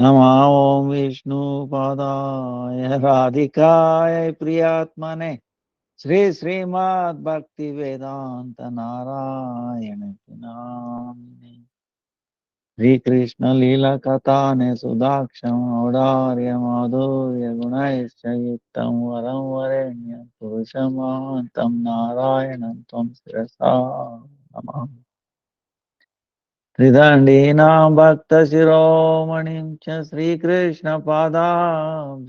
Nama Om Vishnu Padaya Radhikaya Priyatmane Shri Srimad Bhakti Vedanta Narayana Namine Shri Krishna Lila Katane Sudaksham Audarya Madhurya Gunaischa Yuktam Varam Varenya Purushamantam Narayanam Tvam Sirasa Namah Tridandinam Bhakta Shiromanim Cha Sri Krishna Padam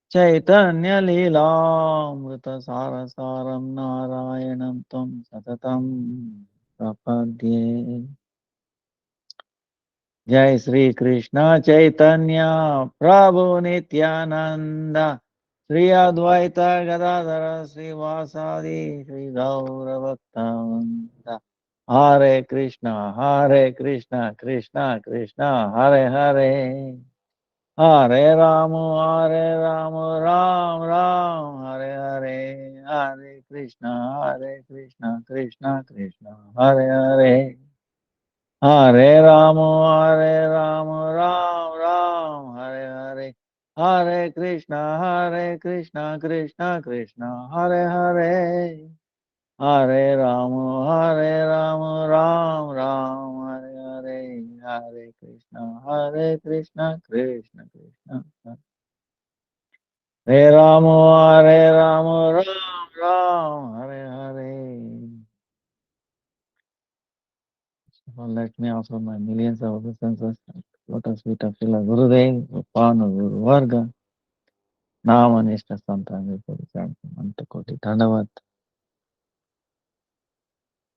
Chaitanya Leelamrita Sarasaram Narayanam Tvam Satatam Prapadye Jai Sri Krishna Chaitanya Prabhu Nityananda Sri Advaita Gadadhara Sri Vasadi Sri Gaura Bhaktavinda Hare Krishna, Krishna Krishna, Hare Hare, Hare Rama, Ram Ram, Hare Hare, Hare Krishna, Krishna Krishna, Hare Hare, Hare Rama, Ram Ram, Hare Hare, Hare Krishna, Krishna Krishna, Hare Hare. Hare Rama, Ram Ram, Hare Hare, Hare Krishna, Krishna Krishna, Hare Rama, Ram Ram, Hare Hare. So let me offer my millions of obeisances. Lotus feet of Srila Gurudev, Upana Guru Varga, Nama Nishta Santana, Antakoti Dandavat,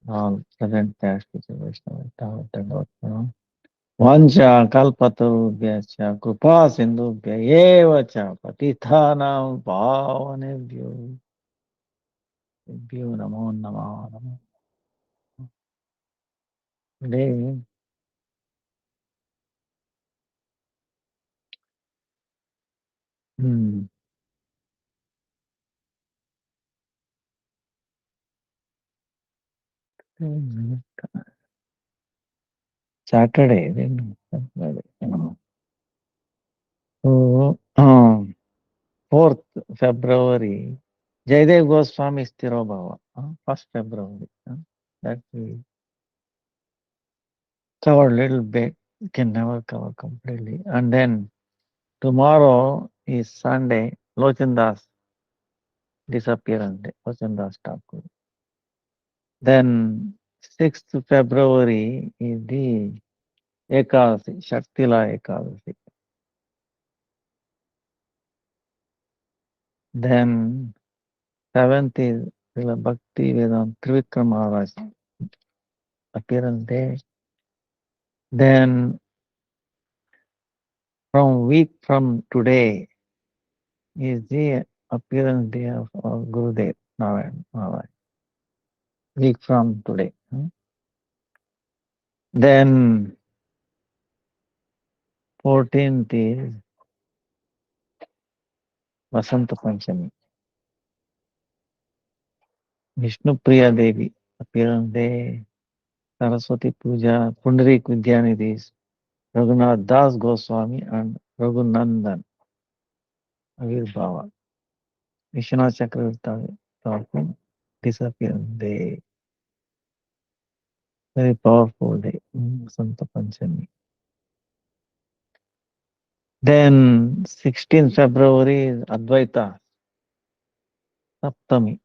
all present cash, which is Vaishnava, Dandavat. Vancha kalpatarubhyascha kripa sindhubhya eva cha patithanam pavanebhyo namo namo. Today, Saturday, then Saturday. So, 4th February, Jayadev Goswami Sthirobhava, 1st February. That we covered a little bit, can never cover completely. And then tomorrow is Sunday, Locana Dāsa disappearance day, Locana Dāsa Ṭhākura. Then 6th February is the Ekadasi, Shaktila Ekadasi. Then 7th is Srila Bhakti Vedanta Trivikram Maharaj appearance day. Then from week from today is the appearance day of Gurudev Narayan Maharaj. Week from today. Then 14th is Vasanta Panchami. Vishnu Priya Devi appearance day. Saraswati Puja, Pundarik Vidyanidhis, Raghunath Das Goswami and Raghunandan Avirbhava. Vishwanath Chakravarti Thakur disappearance day. Very powerful day. Santa Panchami. Then 16th February is Advaita Saptami,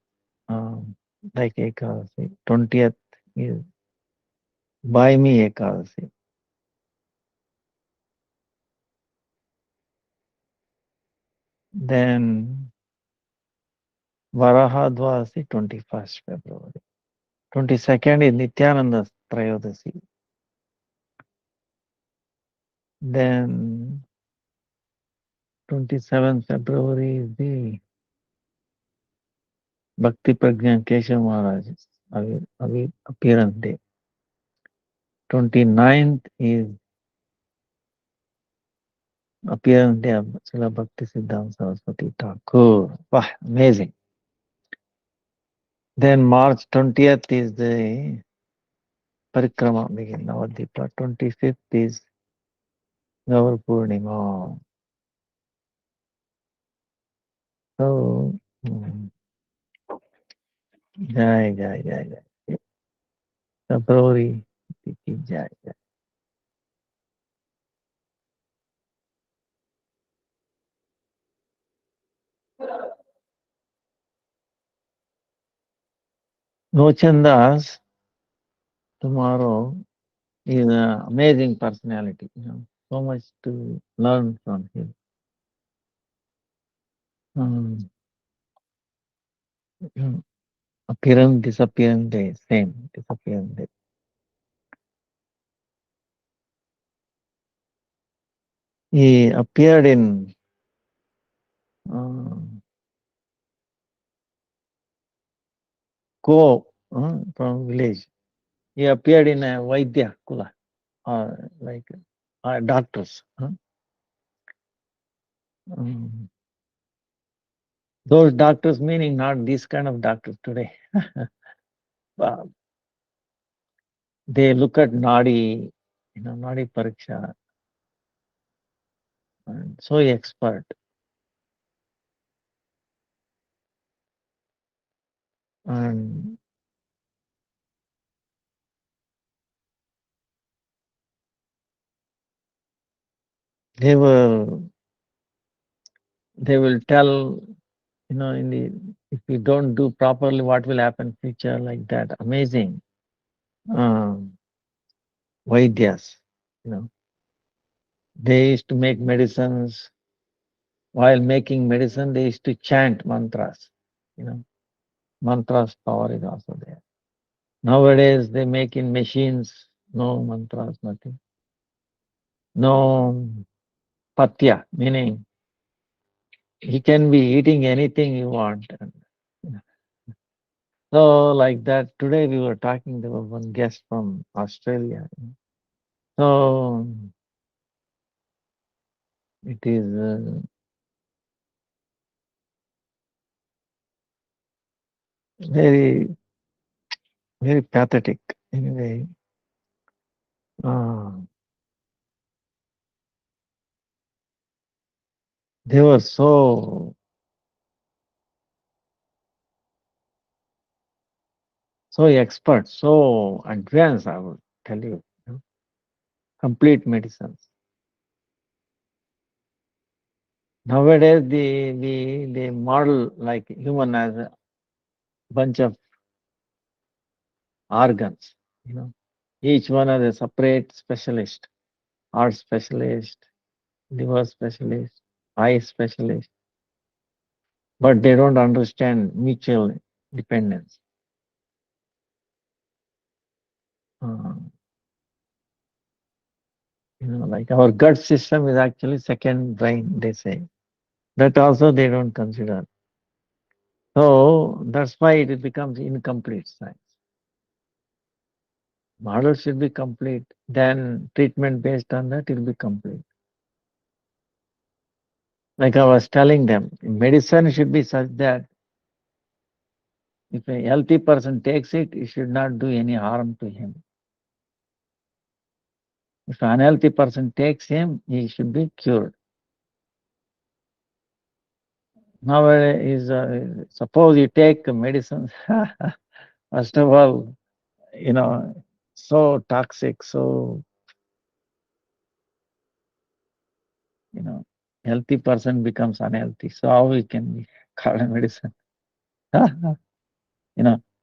like Ekadasi. 20th is Baimi Ekadasi. Then Varahadvasi 21st February. 22nd is Nityananda Trayodasi. Then 27th February is the Bhakti Prajna Keshav Maharaj's appearance day. 29th is appearance day of Srila Bhakti Siddhanta Saraswati Ṭhākura. Wow, amazing. Then March 20th is the Parikrama begin, Navadvipa. 25th is Purnima. So, Jai, Jai, Jai, Jai. February, Jai, Jai. Nochandas tomorrow is an amazing personality. So much to learn from him. Um, appearance, disappearance day, same disappearance day. He appeared in Ko from village. He appeared in a Vaidya Kula, like doctors. Those doctors meaning not these kind of doctors today. They look at Nadi, Nadi Pariksha, and so expert. And they will tell, in the, if you don't do properly, what will happen future, like that. Amazing. Vaidyas, they used to make medicines. While making medicine, they used to chant mantras. Mantras power is also there. Nowadays, they make in machines, no mantras, nothing. No patya, meaning he can be eating anything you want. So like that, today we were talking, there was one guest from Australia. So it is very, very pathetic anyway. They were so expert, so advanced, I would tell you, complete medicines. Nowadays, they model like human as a bunch of organs, each one has a separate specialist, heart specialist, liver specialist, eye specialist, but they don't understand mutual dependence. Like our gut system is actually second brain, they say. That also they don't consider. So that's why it becomes incomplete science. Model should be complete, then treatment based on that will be complete. Like I was telling them, medicine should be such that if a healthy person takes it, it should not do any harm to him. If an unhealthy person takes him, he should be cured. Nowadays, suppose you take medicine, first of all, so toxic, so, healthy person becomes unhealthy. So how we can call a medicine?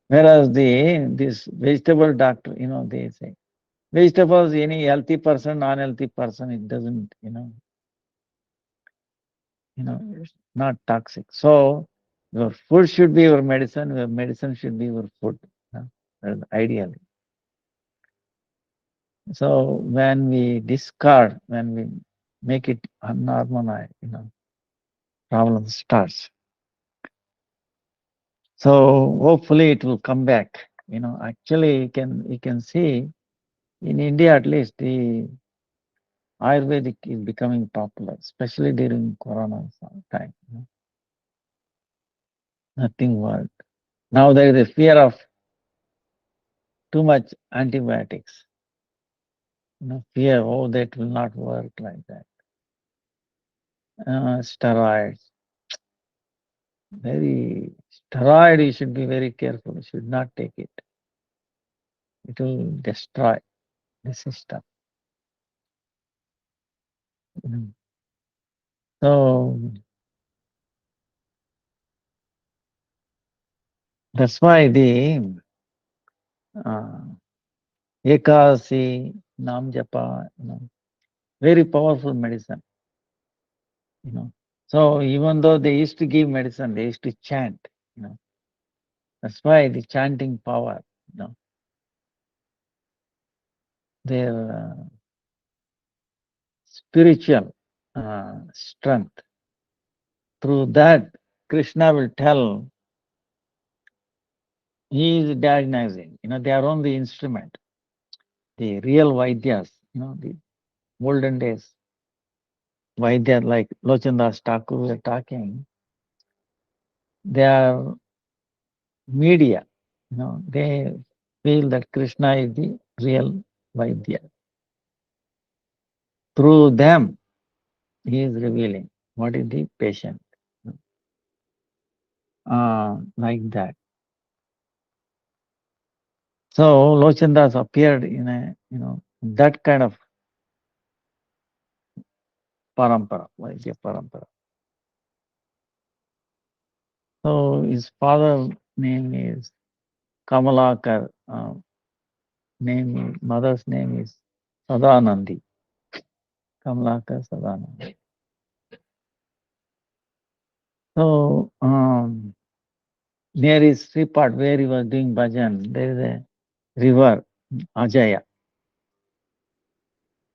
Whereas this vegetable doctor, they say, vegetables, any healthy person, unhealthy person, it doesn't, it's not toxic. So your food should be your medicine, your medicine should be your food, ideally. So when we discard, when we make it unharmonized, problem starts. So hopefully it will come back. Actually you can see in India at least the Ayurvedic is becoming popular, especially during Corona time. Nothing worked. Now there is a fear of too much antibiotics. fear, oh, that will not work like that. Steroids. Steroid, you should be very careful. You should not take it. It will destroy the system. So that's why the Ekasi, Nam Japa, very powerful medicine. So even though they used to give medicine, they used to chant. That's why the chanting power. Their spiritual strength. Through that, Krishna will tell. He is diagnosing. They are only instrument. The real Vaidyas, the olden days Vaidya like Locana Dāsa Ṭhākura we are talking, they are media. They feel that Krishna is the real Vaidya. Through them, he is revealing what is the patient. Like that. So Locana Dāsa appeared in a that kind of parampara, Vaidya parampara. So his father's name is Kamalakar. Mother's name is Sadanandi. Kamalakar Sadanandi. So near his Sripad where he was doing bhajan, there is a river, Ajaya.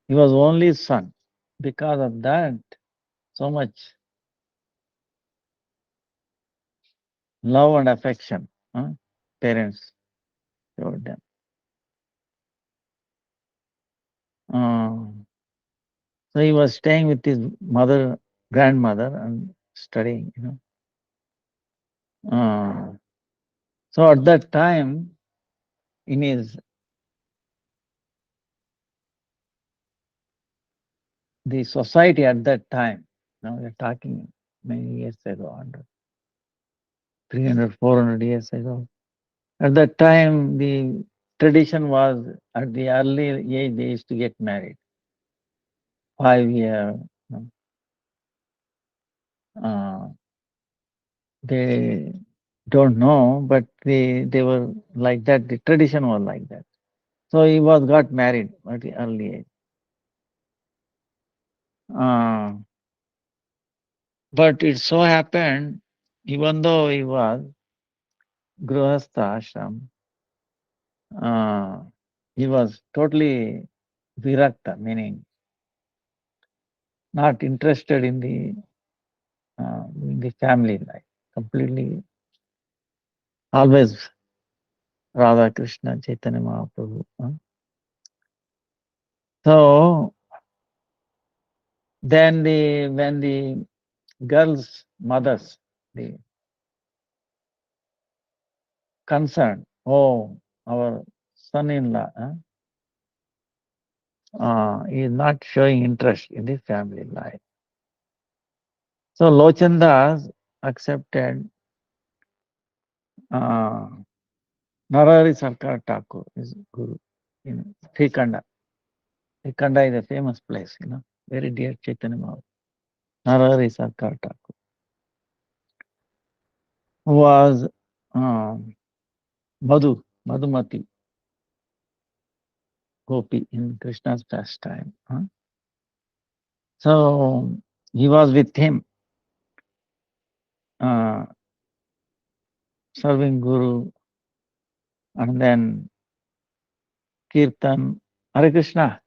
He was only son. Because of that, so much love and affection parents showed them. So he was staying with his grandmother, and studying. So at that time, in his the society at that time, now we are talking many years ago, 300, 400 years ago. At that time, the tradition was at the early age they used to get married. 5 years. They don't know, but they were like that. The tradition was like that. So he got married at the early age. But it so happened, even though he was Grihastha ashram, he was totally virakta, meaning not interested in the family life, completely. Always Radha Krishna, Chaitanya Mahaprabhu. So then when the girls' mothers, the concerned, oh, our son-in-law is not showing interest in the family life. So Locana Dāsa accepted Narahari Sarkar Ṭhākura, his guru, in Srikhanda. Srikhanda is a famous place, very dear Chaitanya Mahaprabhu. Narahari Sarkar Ṭhākura was Madhumati Gopi in Krishna's pastime. So he was with him, serving Guru, and then Kirtan, Hare Krishna.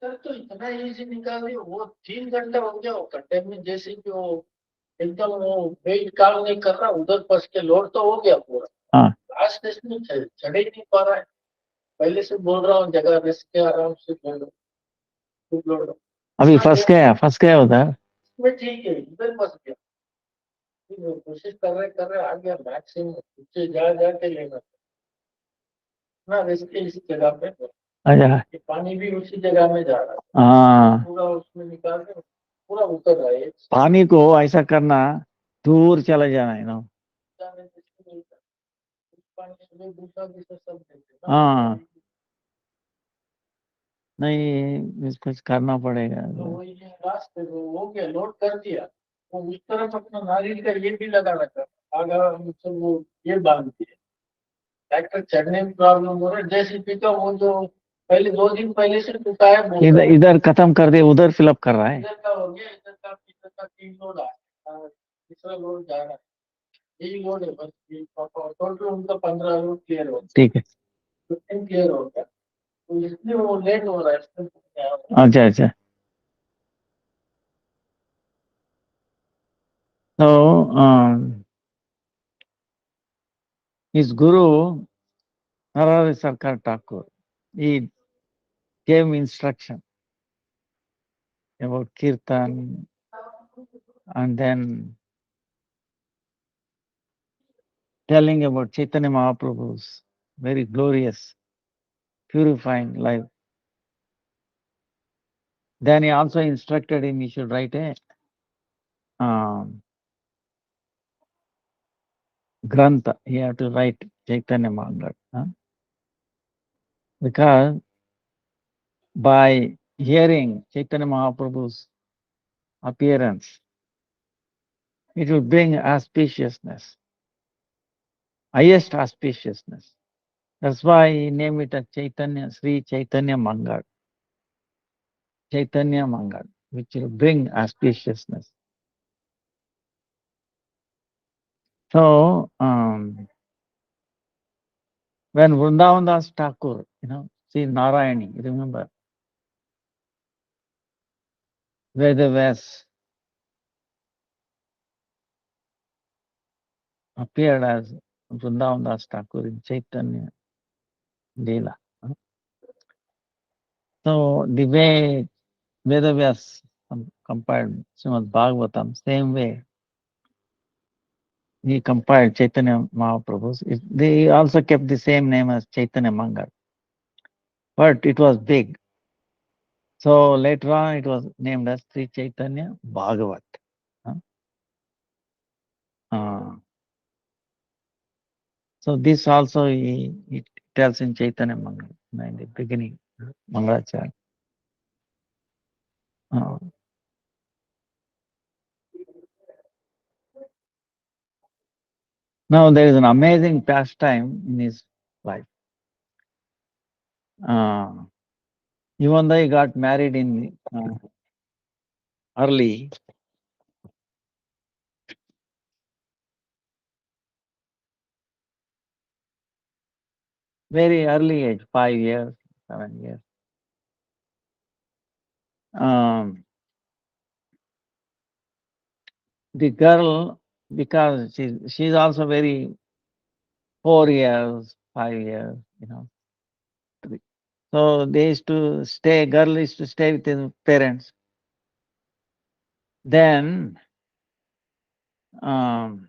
Sir तो इतना easy निकाल दिया वो 3 घंटा हो गया वो घंटे में जैसे कि वो एकदम वो वेट काम नहीं कर रहा उधर फंस के लोड तो हो गया पूरा लास्ट टेस्ट में चढ़ ही नहीं पा रहा है पहले से बोल रहा हूँ जगह रेस्ट के आराम से खूब लोड अभी फंस गया उधर मैं ठीक है इधर फंस गया कोशिश कर रहे आ गया मैक्सिमम उससे जा के लेना ना रेस्ट इस जगह पे अच्छा, कि पानी भी उसी जगह में जा रहा है, हाँ, पूरा उसमें निकाल के पूरा उतर रहा है। पानी को ऐसा करना, दूर चला जाना है ना। हाँ, नहीं, इसको कुछ करना पड़ेगा। तो वही रास्ते हो गया, लोड कर दिया, वो उस तरफ अपना नारियल का ये भी लगा रखा, आगा मतलब वो ये बांध दिया। ट्रैक्टर चढ़ने में प्रॉब्लम हो रहा है, जैसे पिका वो जो पहले 2 दिन पहले से टूटा है, इधर इधर खत्म कर दे, उधर फिलअप कर रहा है। इधर का हो गया, इधर का 3 लोड आया, तीसरा लोड जा रहा है, यही लोड है बस। टोटल उनका 15 लोड क्लियर हो, ठीक है, 15 क्लियर हो गया, तो इसलिए वो लेट हो रहा है इसमें। अच्छा अच्छा। तो his guru Narari Sarkar Thakur, he gave me instruction about kirtan, and then telling about Chaitanya Mahaprabhu's very glorious, purifying life. Then he also instructed him he should write a grantha. He had to write Chaitanya Mahaprabhu, because by hearing Chaitanya Mahaprabhu's appearance, it will bring auspiciousness, highest auspiciousness. That's why he named it as Chaitanya, Śrī Chaitanya Mangal, Chaitanya Mangal, which will bring auspiciousness. So, when Vrindavan Das Ṭhākura, see Narayani, remember, Vedavas appeared as Vrindavan Das Ṭhākura in Chaitanya Leela. So, the way Vedavas compiled Srimad Bhagavatam, same way he compiled Chaitanya Mahaprabhu's. They also kept the same name as Chaitanya Mangal, but it was big. So later on it was named as Sri Chaitanya Bhagavat. So this also it tells in Chaitanya Mangal, in the beginning, Mangalacharya. Now there is an amazing pastime in his life. Even though he got married in early, very early age, 5 years, 7 years. The girl, because she's also very 4 years, 5 years, So they used to stay, girl used to stay with his parents. Then, when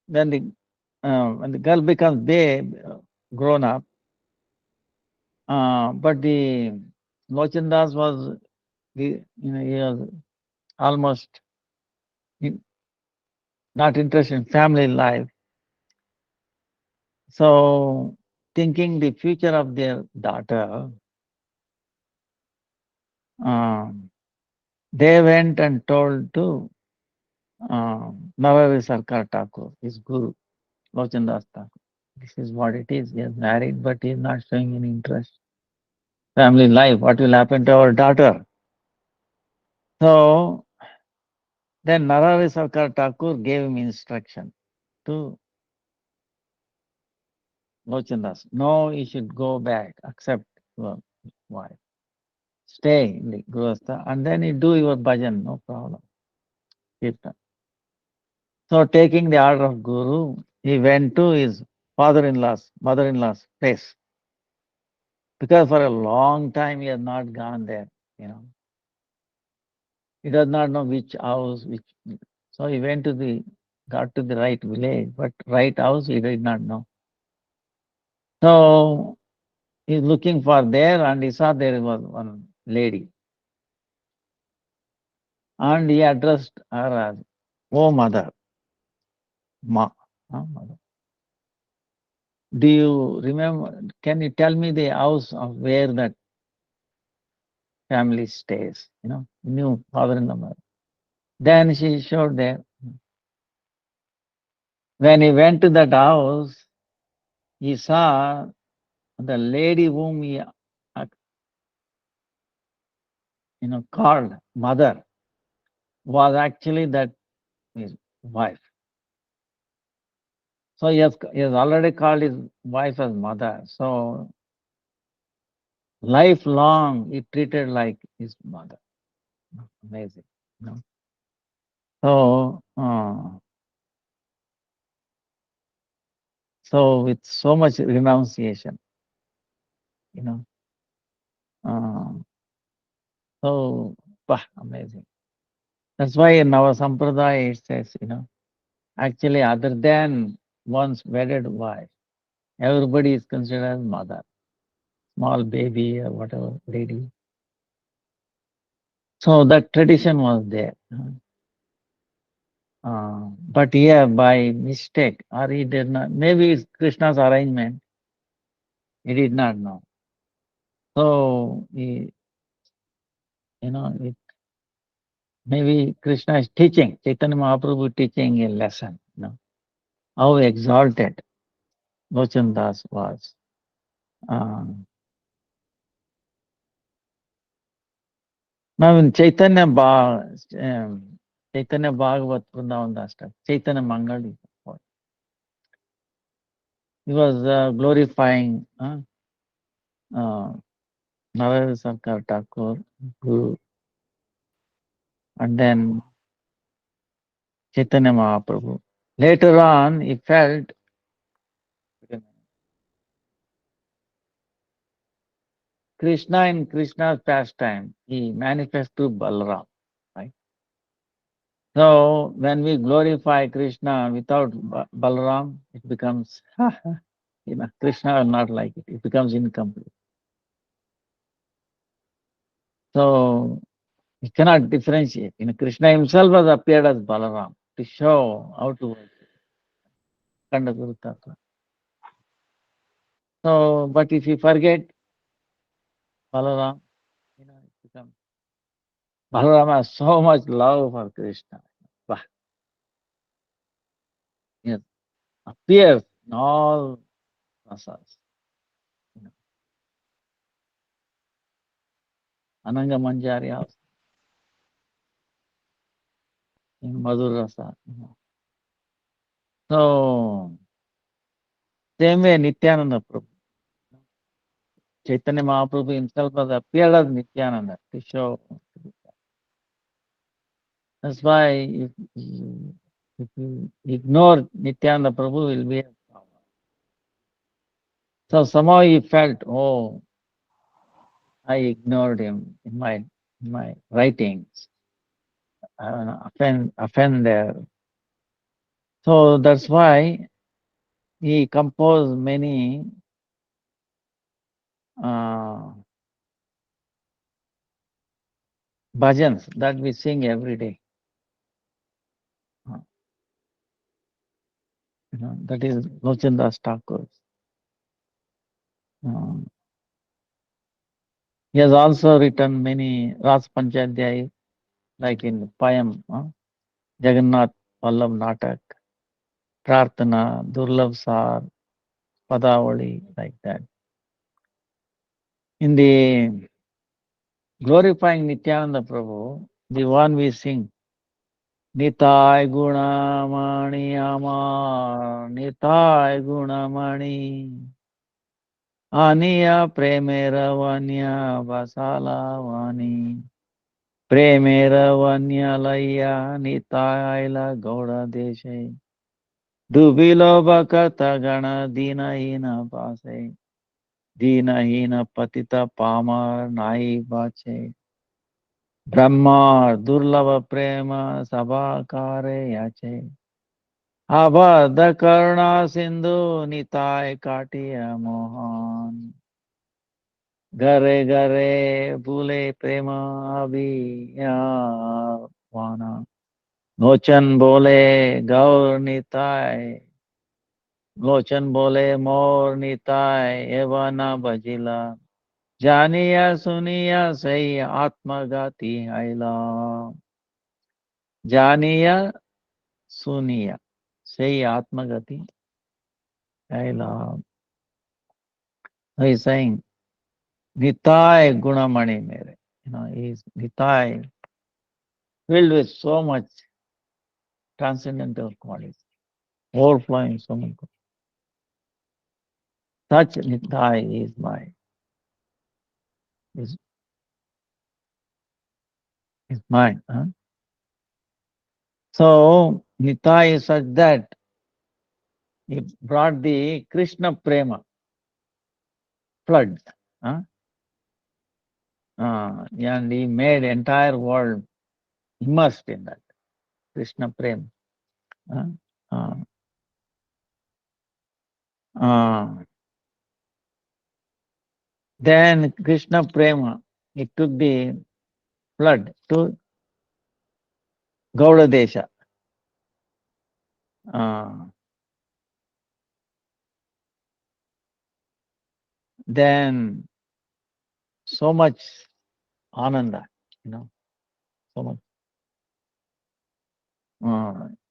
the girl becomes babe, grown up, but the Locana Dāsa was, he was almost not interested in family life. So, thinking the future of their daughter, they went and told to Narari Sarkar Ṭhākura, his guru, Locana Dāsa Ṭhākura. This is what it is. He is married, but he is not showing any interest. Family life, what will happen to our daughter? So, then Narari Sarkar Ṭhākura gave him instruction to Locana Dāsa. No, he should go back, accept your wife. Stay in the Grihastha, and then you do your bhajan, no problem. Kirtan. So, taking the order of Guru, he went to his father-in-law's, mother-in-law's place. Because for a long time he has not gone there, He does not know which house, so he got to the right village, but right house he did not know. So He's looking for there, and he saw there was one lady. And he addressed her as, "Oh mother, mother. Do you remember, can you tell me the house of where that family stays? New father-in-law. Then she showed there. When he went to that house, he saw the lady whom he called mother was actually that his wife. So he has already called his wife as mother. So lifelong he treated like his mother. Amazing. So with so much renunciation, so amazing. That's why in our sampradaya it says, actually other than one's wedded wife, everybody is considered as mother, small baby or whatever lady. So that tradition was there. But here by mistake, or he did not, maybe it's Krishna's arrangement, he did not know. So maybe Krishna is teaching, Chaitanya Mahaprabhu teaching a lesson, how exalted Locana Dāsa was. Now in Chaitanya Bhagavat Vrindavan Dāsa, Chaitanya Mangal, he was glorifying Narayana Sarkar Thakur, Guru, and then Chaitanya Mahaprabhu. Later on, he felt Krishna in Krishna's pastime, he manifests through Balaram, right? So when we glorify Krishna without Balaram, it becomes, Krishna will not like it. It becomes incomplete. So he cannot differentiate. Krishna himself has appeared as Balaram to show how to work. So, but if you forget Balaram, it becomes, Balaram has so much love for Krishna. Yes, appears in all rasas. Ananga Manjari also, in Madhur Rasa. So, same way Nityananda Prabhu. Chaitanya Mahaprabhu himself has appeared as Nityananda to show. That's why if you ignore Nityananda Prabhu, will be a problem. So somehow he felt, oh, I ignored him in my writings. Offender. So that's why he composed many bhajans that we sing every day. That is Locana Dāsa Ṭhākura. He has also written many Ras Panchadhyay, like in poem, Jagannath Vallabh Natak, Prarthana, Durlabh Sar, Padavali, like that. In the glorifying Nityananda Prabhu, the one we sing, Nitai Gunamani Amar, Nitai Gunamani, Aniya Premera Vanya Vasala Vani, Premera Vanya Laya Nitaila Gauda Deshe, Dubilo Bhakata Gana Dina Hina Pase, Dina Hina Patita Pamar Nai Bache, Brahma Durlava Prema Sabakare Yache, Abhadha Karna Sindhu Nitai Katiya Mohan. Gare gare bhule prema abhiyavana. Lochan bole gaur nitai. Lochan bole mor nitai evana bajila. Janiya suniya sai atmagati aila. Janiya suniya sai atmagati aila. He's saying, Nitai Gunamani mere. He's Nitai, filled with so much transcendental qualities, overflowing so much. Such Nitai is is mine. Huh? So Nitai is such that he brought the Krishna Prema flood. Huh? And he made entire world immersed in that Krishna Prema. Uh, uh, then Krishna Prema, it took the flood to Gauda Desha. Then so much ananda, so much.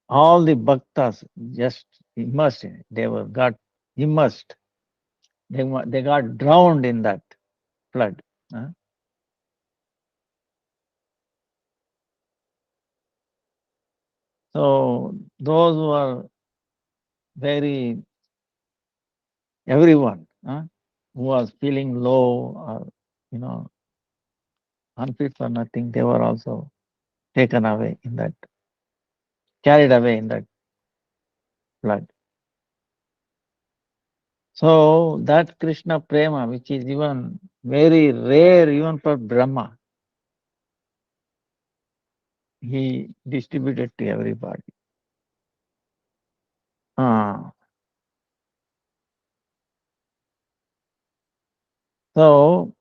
All the bhaktas just immersed in it. They got immersed. They got drowned in that flood. So those who are everyone who was feeling low or unfit for nothing, they were also taken away in that, carried away in that flood. So that Krishna Prema, which is even very rare even for Brahma, he distributed to everybody. So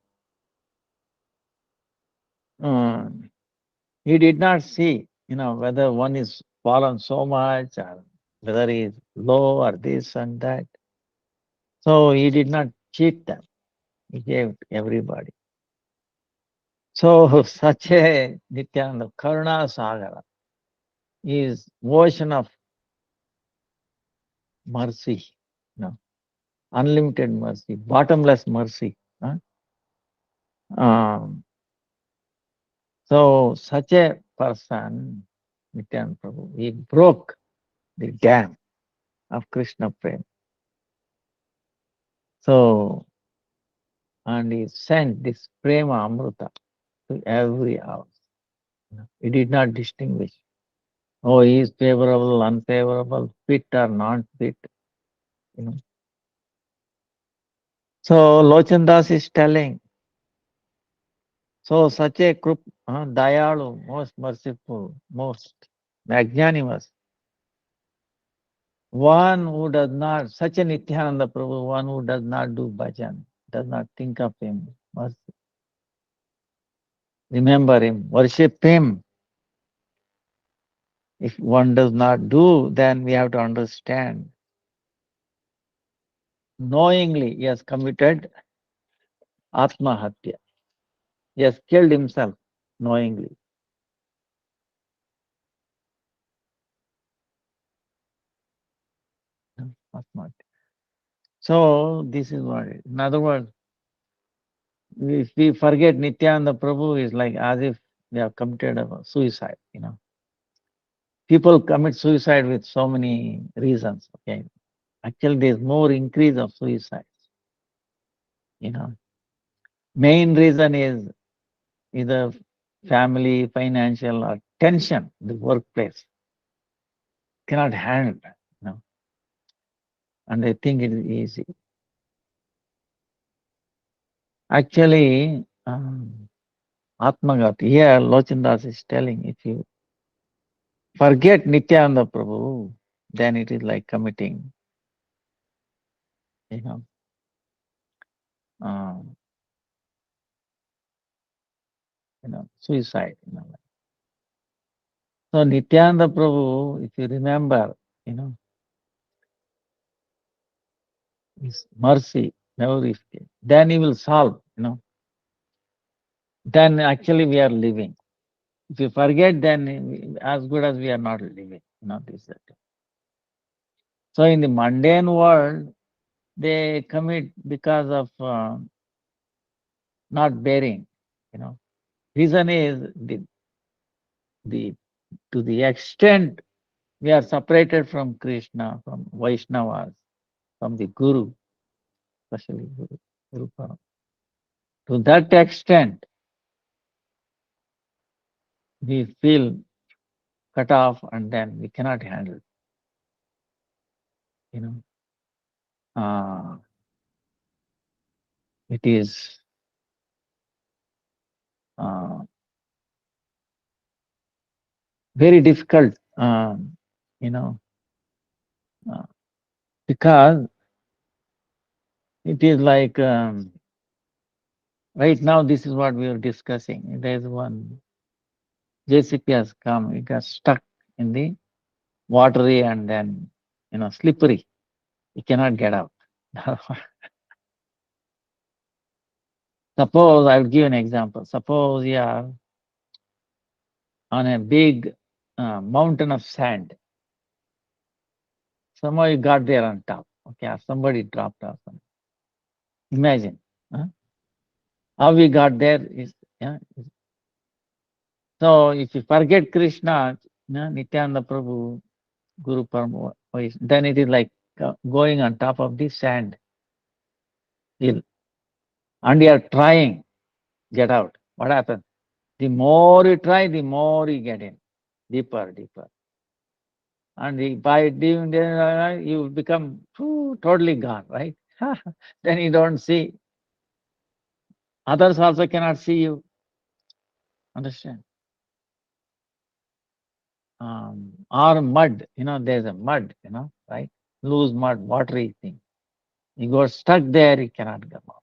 he did not see, whether one is fallen so much or whether he is low or this and that. So he did not cheat them. He gave to everybody. So such a Nityananda Karuna Sagara is ocean of mercy, unlimited mercy, bottomless mercy. So such a person, Nityananda Prabhu, he broke the dam of Krishna Prem. So, and he sent this Prema Amrita to every house. He did not distinguish. Oh, he is favorable, unfavorable, fit or not fit. So Locana Dāsa is telling, so such a Dayalu, most merciful, most magnanimous, one who does not, such a Nityananda Prabhu, one who does not do bhajan, does not think of him, must remember him, worship him. If one does not do, then we have to understand. Knowingly, he has committed Atma Hatya. He has killed himself knowingly. So this is what it is. In other words, if we forget Nityananda Prabhu, is like as if they have committed a suicide. People commit suicide with so many reasons. Okay, actually, there is more increase of suicides. Main reason is either family, financial, or tension. The workplace cannot handle, and they think it is easy. Actually, Atmagat, here Locana Dāsa is telling, if you forget Nityananda Prabhu, then it is like committing, suicide. So Nityananda Prabhu, if you remember, his mercy, never escape. Then he will solve, Then actually we are living. If you forget, then as good as we are not living. This that. So in the mundane world, they commit because of not bearing. Reason is the to the extent we are separated from Krishna, from Vaishnavas, from the Guru, especially Guru Param. To that extent, we feel cut off and then we cannot handle. It is very difficult, because it is like right now this is what we are discussing. There is one JCP has come, it got stuck in the watery and then slippery. It cannot get out. Suppose I will give an example. Suppose you are on a big mountain of sand. Somehow you got there on top. Okay, or somebody dropped off. Imagine how we got there is. So if you forget Krishna, Nityananda Prabhu, Guru Parama, then it is like going on top of the sand hill, and you are trying get out. What happens? The more you try, the more you get in, deeper, deeper. And by doing that, you become totally gone, right? Then you don't see. Others also cannot see you. Understand? Or mud, there's a mud, right? Loose mud, watery thing. You got stuck there, you cannot come out.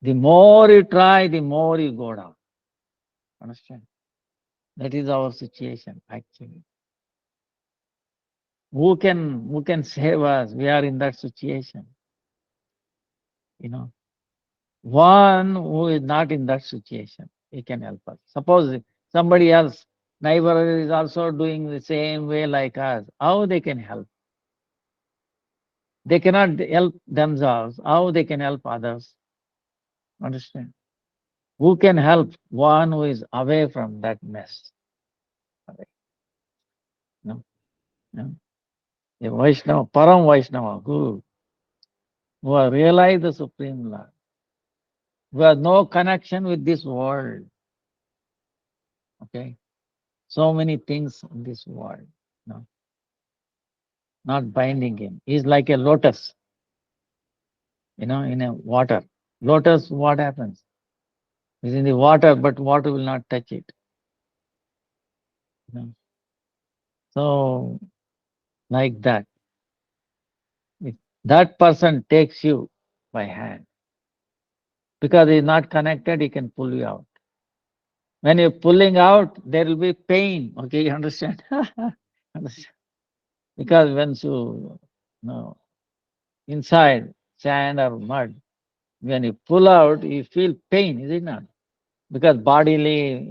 The more you try, the more you go down. Understand? That is our situation, actually. Who can save us? We are in that situation. One who is not in that situation, he can help us. Suppose somebody else, neighbor is also doing the same way like us. How they can help? They cannot help themselves. How they can help others? Understand? Who can help one who is away from that mess? No, no. A Vaishnava, Param Vaishnava, Guru, who have realized the Supreme Lord, who has no connection with this world. Okay? So many things in this world. No, not binding him. He's like a lotus, in a water. Lotus, what happens? It's in the water, but water will not touch it. So, like that. If that person takes you by hand, because he's not connected, he can pull you out. When you're pulling out, there will be pain. Okay, you understand? Understand? Because once inside sand or mud, when you pull out, you feel pain, is it not? Because bodily,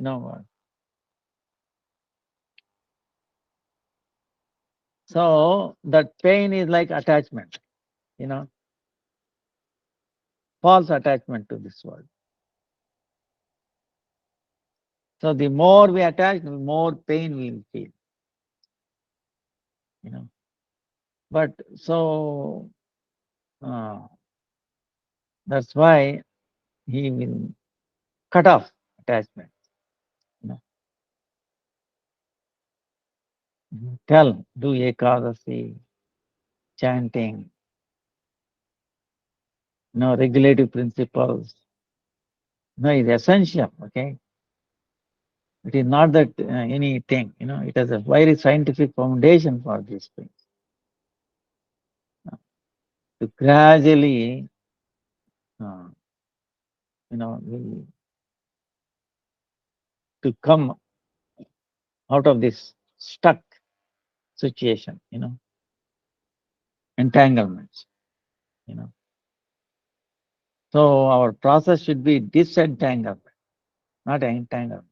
so that pain is like attachment, false attachment to this world. So the more we attach, the more pain we will feel. But so that's why he will cut off attachment. Tell, do ekadasi, chanting, regulative principles. No, it's essential, okay? It is not that anything, it has a very scientific foundation for these things. To gradually, we to come out of this stuck situation, entanglements, So our process should be disentanglement, not entanglement.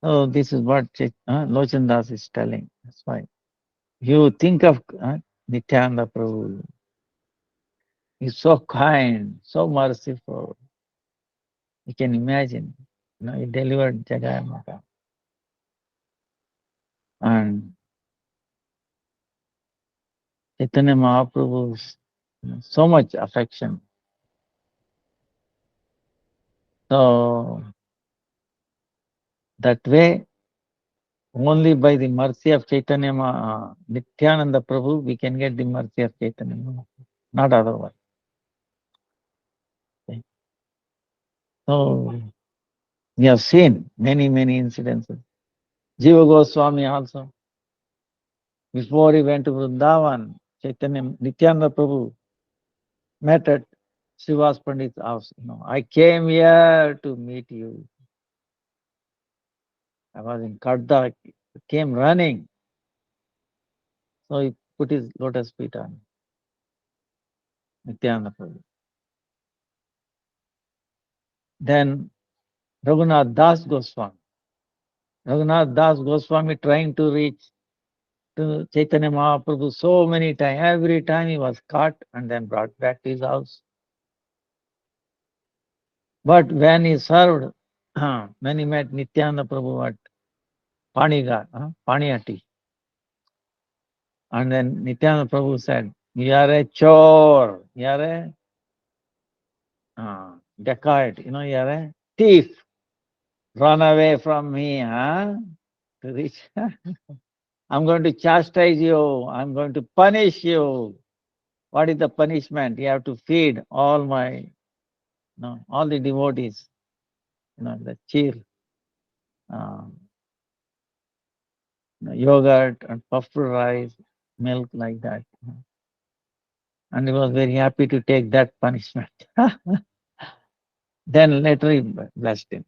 So this is what Locana Dāsa is telling. That's why you think of Nityananda Prabhu. He's so kind, so merciful. You can imagine, he delivered Jagannath. And Chaitanya Mahaprabhu's so much affection. So that way, only by the mercy of Chaitanya Nityananda Prabhu, we can get the mercy of Chaitanya Mahaprabhu, not otherwise. Okay. So we have seen many incidences. Jiva Goswami also, before he went to Vrindavan, Chaitanya Nityananda Prabhu met at Srivas Pandit's house. I came here to meet you. I was in Kadda, came running. So he put his lotus feet on Nityananda Prabhu. Then Raghunath Das Goswami. Raghunath Das Goswami trying to reach to Chaitanya Mahaprabhu so many times. Every time he was caught and then brought back to his house. But when he served, when he met Nityananda Prabhu at Paniyati, and then Nityananda Prabhu said, "You are a chore, you are a dacoit, you are a thief. Run away from me, To reach, I'm going to chastise you. I'm going to punish you. What is the punishment? You have to feed all all the devotees, the cheer, yogurt and puffed rice, milk like that." And he was very happy to take that punishment. Then later he blessed him.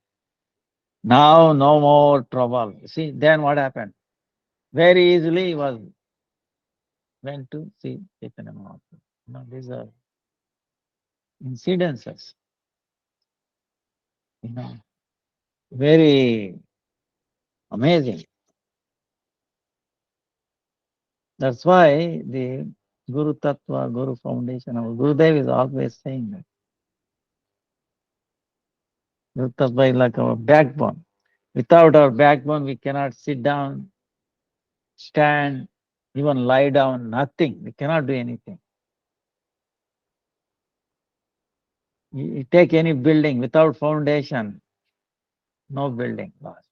Now no more trouble. See, then what happened? Very easily he went to see Chaitanya Mahaprabhu. These are incidences. Very amazing. That's why the Guru Tattva, Guru Foundation, our Gurudev is always saying that. Guru Tattva is like our backbone. Without our backbone, we cannot sit down, stand, even lie down, nothing. We cannot do anything. You take any building without foundation, no building lost.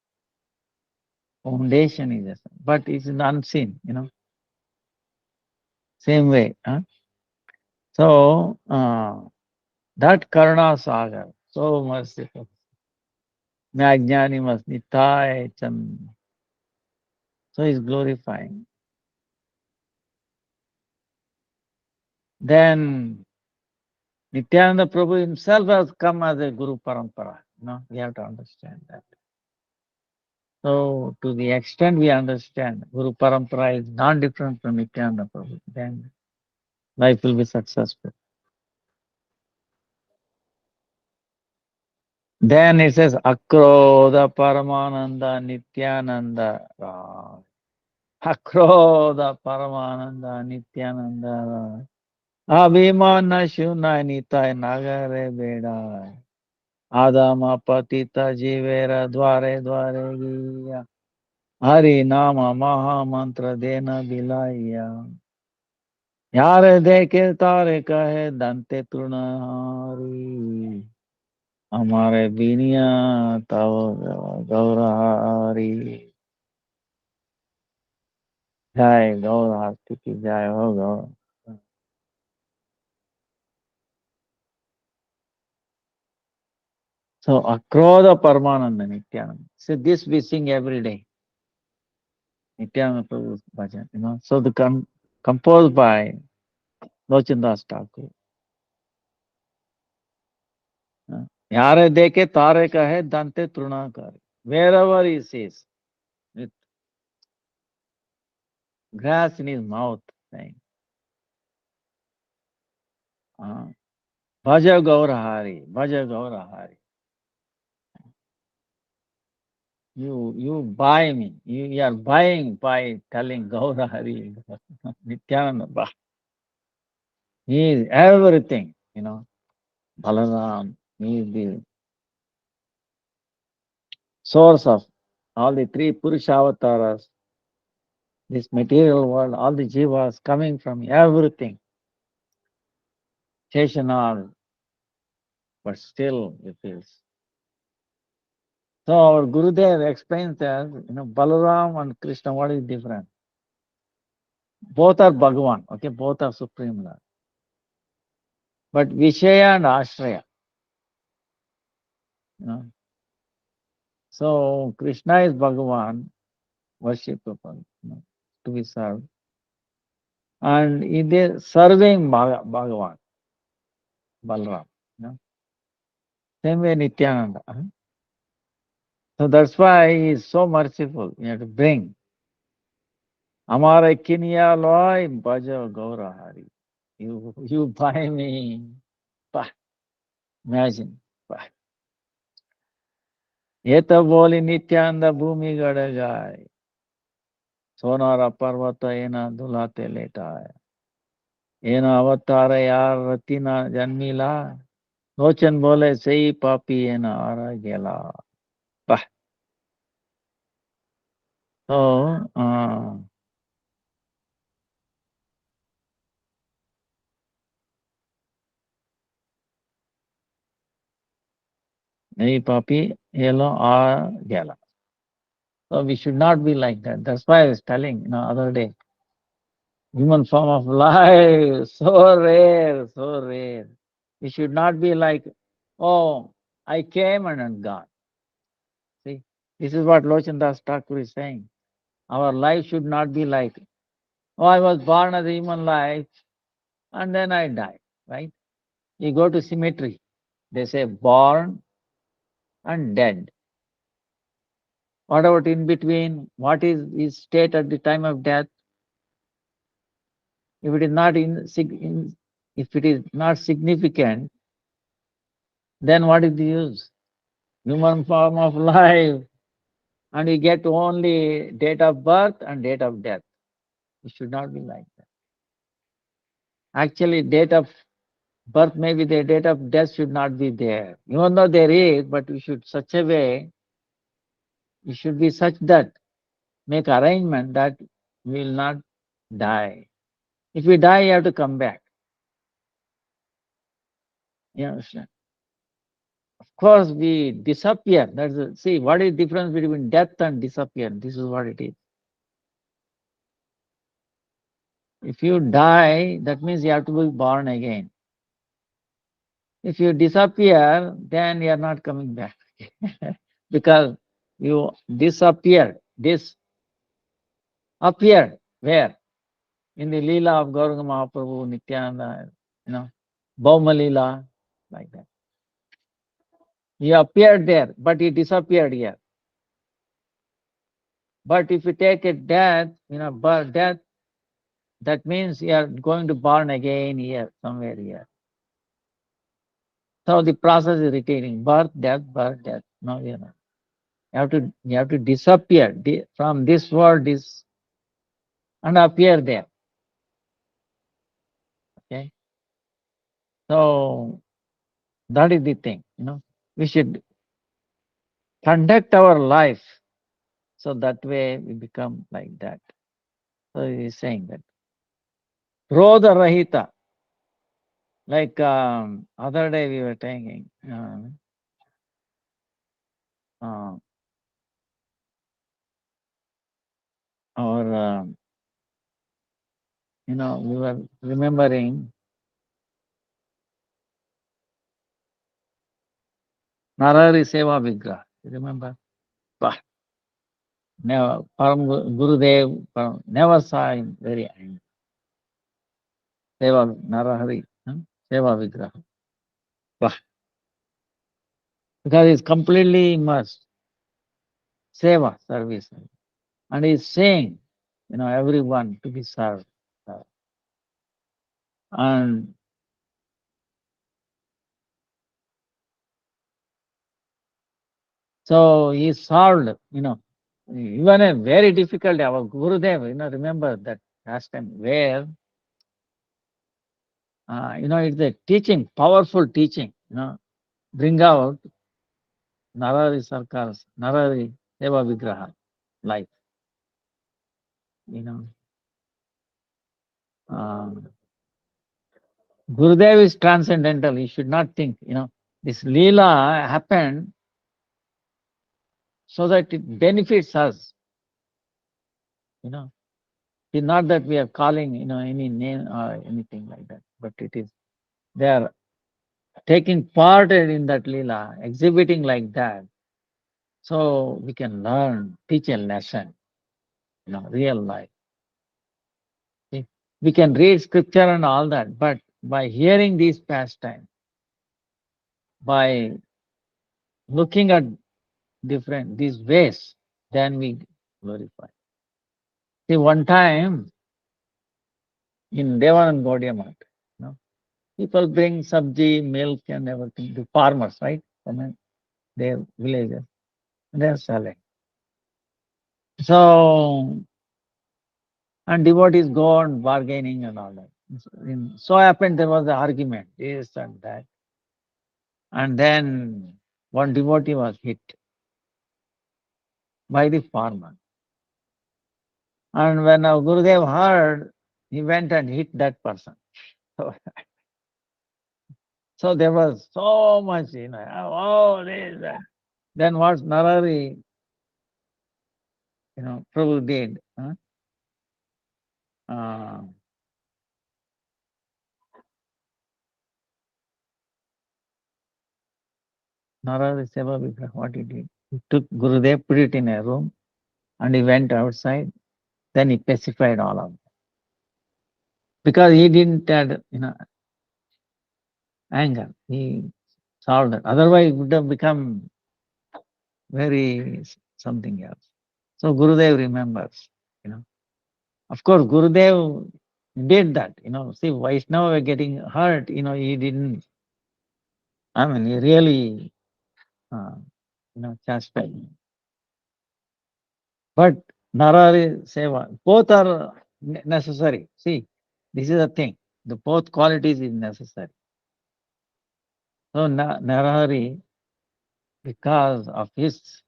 Foundation is just, but it's unseen, Same way. So that Karuna Sagar, so merciful. Magnanimus Nitai Chan. So he's glorifying. Then Nityananda Prabhu himself has come as a Guru Parampara. We have to understand that. So to the extent we understand Guru Parampara is not different from Nityananda Prabhu, then life will be successful. Then it says Akroda Paramananda Nityananda. Akroda Paramananda Nityananda. Abhimana Shunai Nitai Nagare Bedai. Adama Patita Jivera Dware Dware Giya. Hari Nama Maha Mantra Dena Bilaya. Yare deke tare kahe dante trunahari. Amare biniya tava gaurahari. Jai Gaurahari ki jai ho Gaur. So Akroda Paramananda Nityananda. So this we sing every day. Nityananda Prabhu's bhajan, So the composed by Locana Dāsa Ṭhākura. Yare deke tare kahe dante trunakari. Wherever he sees, with grass in his mouth, saying, Bhaja Gaurahari, Bhaja Gaurahari. You buy me. You are buying by telling Gaurahari. Nityananda. He is everything, Balaram. He is the source of all the three Purusha avatars. This material world, all the jivas coming from everything. Chetanal, but still it feels. So our Gurudev explains that, Balaram and Krishna, what is different? Both are Bhagavan, okay, both are Supreme Lord. But Vishaya and Ashraya, So Krishna is Bhagavan, worshipable, to be served. And it is serving Bhagavan, Balaram. Same way Nityananda. So that's why he is so merciful. You have to bring. Amara Kinya Loy Bhaja Gaurahari. You buy me. Bah. Imagine. Bah. Yeta boli Nityananda Bhumi Gadagay. Sonara Parvata Ena Dulate Letaya. Ena Avatara Yar Ratina Janmila. Lochan bole Sei Papi Ena Ara Gela. Bah. So, Nei Papi Elo Ara Gela. So we should not be like that. That's why I was telling, other day. Human form of life, so rare, so rare. We should not be like, oh, I came and I'm gone. See, this is what Locana Dāsa Ṭhākura is saying. Our life should not be like, oh, I was born as a human life and then I die, right? You go to cemetery, they say born and dead. What about in between? What is his state at the time of death? If it is not significant, then what is the use? Human form of life, and you get only date of birth and date of death. It should not be like that. Actually, date of birth may be there, date of death should not be there. Even though there is, but we should such a way, it should be such that make arrangement that we will not die. If we die, you have to come back. You understand? Of course, we disappear. See, what is the difference between death and disappear? This is what it is. If you die, that means you have to be born again. If you disappear, then you are not coming back. Because you disappeared. Appeared. Where? In the Leela of Gauranga Mahaprabhu, Nityananda, Bhauma Leela, like that. You appeared there, but you disappeared here. But if you take a death, birth, death, that means you are going to born again here, somewhere here. So the process is repeating birth, death, birth, death. No, You have to disappear from this world and appear there. Okay. So that is the thing. We should conduct our life so that way we become like that. So he is saying that Krodha Rahita. Like other day we were taking our we were remembering Narari Seva Vigraha. You remember? Bah. Never, Gurudev never saw him very angry. Seva Narahari, Seva Vigraha. Bah. because he's completely immersed. Seva, service. And he's saying, everyone to be served. And so he solved, even a very difficult, our Gurudev, remember that last time where, it's a teaching, powerful teaching, bring out Narari Sarkar's, Narari Seva Vigraha life, you know. Um, Gurudev is transcendental. You should not think, this Leela happened so that it benefits us, It's not that we are calling, any name or anything like that, but it is, they are taking part in that Leela, exhibiting like that, so we can learn, teach a lesson, real life. See, we can read scripture and all that, but by hearing these pastimes, by looking at these ways, then we glorify. See, one time in Devanand Gaudiya Math, people bring sabji, milk and everything to farmers, right? From their villages. They are selling. So, and devotees go on bargaining and all that. So happened there was an argument, this and that. And then one devotee was hit by the farmer. And when our Gurudev heard, he went and hit that person. So there was so much, oh, this, that. Then what Narari, Prabhu did, Narari Seva Vigraha, what he did? He took Gurudev, put it in a room, and he went outside. Then he pacified all of them. Because he didn't have, anger. He solved it. Otherwise, it would have become very something else. So Gurudev remembers, Of course, Gurudev did that, See, Vaishnava were getting hurt, he didn't, he really, chastised. But Narari Seva, both are necessary. See, this is the thing. The both qualities is necessary. So Narari, because of his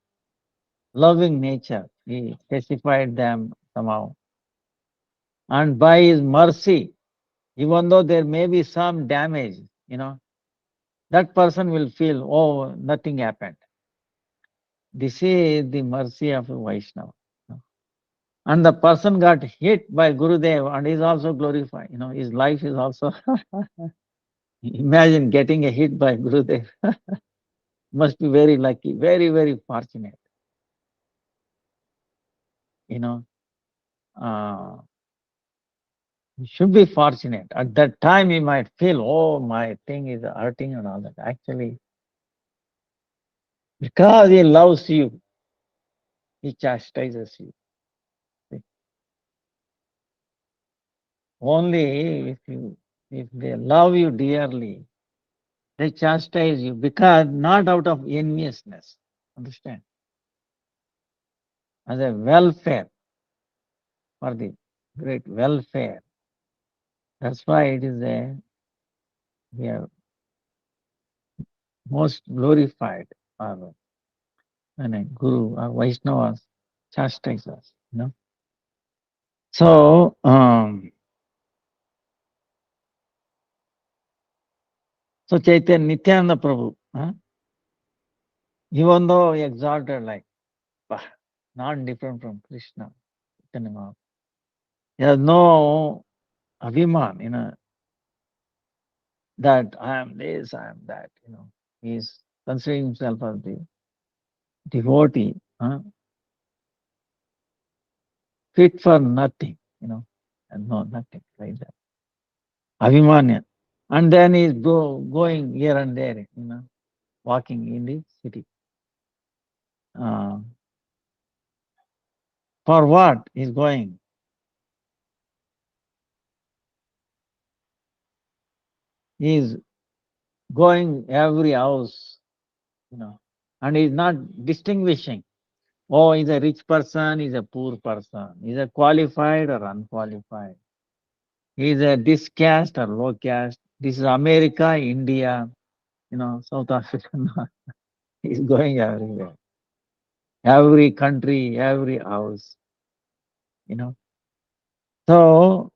loving nature, he pacified them somehow. And by his mercy, even though there may be some damage, that person will feel, oh, nothing happened. This is the mercy of a Vaishnava. And the person got hit by Gurudev and is also glorified. His life is also. Imagine getting a hit by Gurudev. Must be very lucky, very, very fortunate. Uh, you should be fortunate. At that time, you might feel, oh, my thing is hurting and all that. Actually, because he loves you, he chastises you. See? Only if they love you dearly, they chastise you, because not out of enviousness. Understand? As a welfare, for the great welfare. That's why it is we are most glorified, or when a Guru or Vaishnavas chastise us. So, Chaitanya Nityananda Prabhu, even though he exalted like, not different from Krishna, he has no abhiman, that I am this, I am that, He is considering himself as the devotee, fit for nothing, and no, nothing like that. Abhimanya. And then he's going here and there, walking in the city. For what he's going? He's going every house, and he's not distinguishing. Oh, he's a rich person, he's a poor person, he's a qualified or unqualified. He's a this caste or low caste. This is America, India, South Africa. He's going everywhere. Every country, every house, So,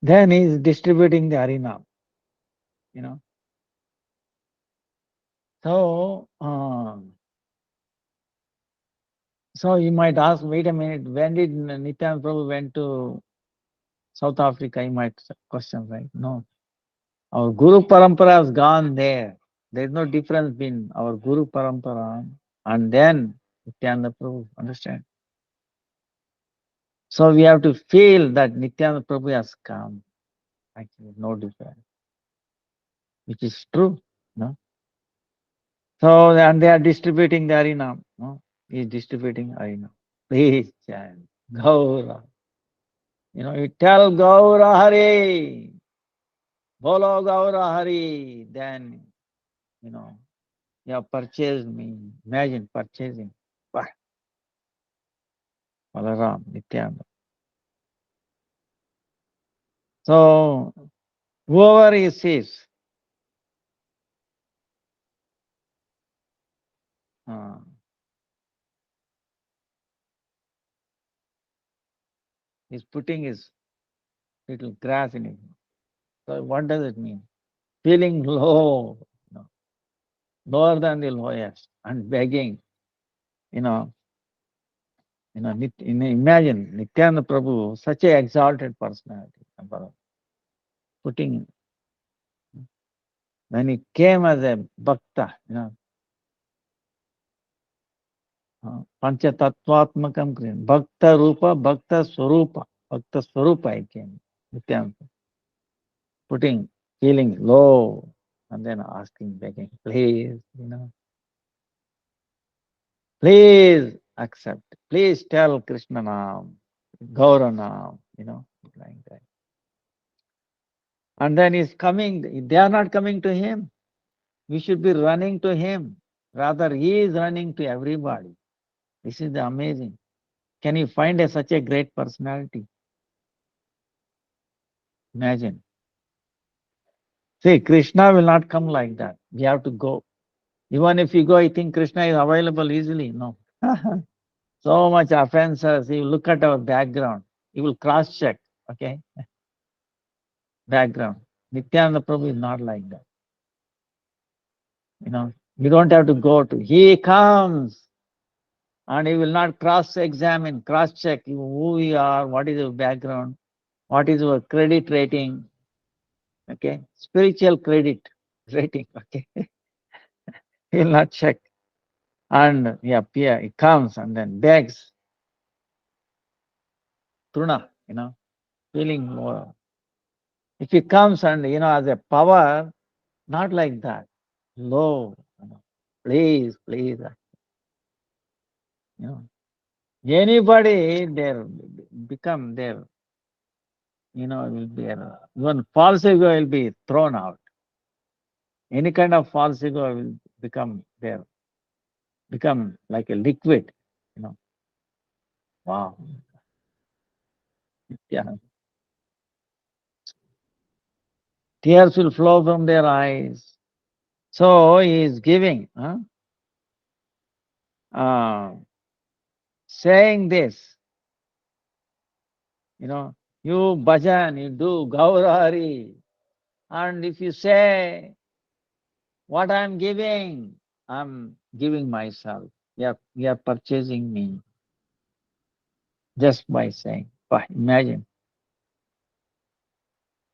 then he's distributing the arena, So, so you might ask, wait a minute, when did Nityananda Prabhu went to South Africa? You might question, right? No. Our Guru Parampara has gone there. There is no difference between our Guru Parampara and then Nityananda Prabhu. Understand? So we have to feel that Nityananda Prabhu has come. Actually, no difference. Which is true. No? So, and they are distributing the arena. No? He is distributing arena. Please chant. Gaura. You tell Gaura Hari. Bolo Gaura Hari. Then, you have purchased me. Imagine purchasing. Balaram, Nityananda. So, whoever he sees, he's putting his little grass in it. So, what does it mean? Feeling low, lower than the lowest, and begging, imagine Nityananda Prabhu, such a exalted personality, putting, when he came as a bhakta, Pancha Tattvatmakam Kriya, Bhakta Rupa, Bhakta Swarupa, Bhakta Swarupa he came, Nityananda, putting, feeling low, and then asking, begging, please, please accept, please tell Krishna Nam, Gaura Nam, like that. And then he's coming, they are not coming to him. We should be running to him. Rather, he is running to everybody. This is the amazing. Can you find such a great personality? Imagine. See, Krishna will not come like that. We have to go. Even if you go, you think Krishna is available easily. No. So much offenses. You look at our background. You will cross-check. Okay? Background. Nityananda Prabhu is not like that. You don't have to go to. He comes. And he will not cross-examine, cross-check who we are, what is our background, what is our credit rating, okay? Spiritual credit rating, okay? He will not check. And he comes and then begs, Truna, feeling more. If he comes and, as a power, not like that, low, please, please, anybody there become there. Will be even false ego will be thrown out. Any kind of false ego will become there, become like a liquid. Wow. Yeah. Tears will flow from their eyes. So he is giving, saying this, you bhajan, you do Gaurahari. And if you say, what I'm giving myself. You are purchasing me. Just by saying, imagine.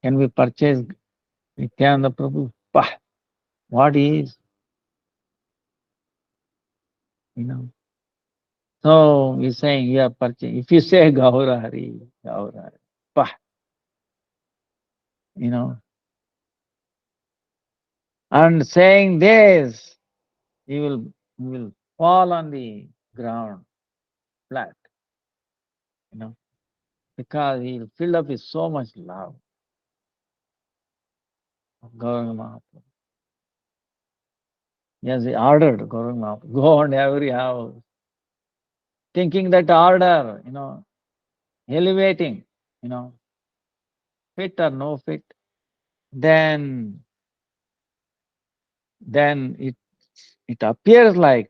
Can we purchase Nityananda Prabhu? What is? So he's saying, you are purchasing. If you say Gaura Hari, And saying this, he will fall on the ground flat, because he will fill up with so much love of Gauranga Mahaprabhu. Yes, he ordered Gauranga Mahaprabhu, go on every house, thinking that order, elevating, fit or no fit, then it appears like,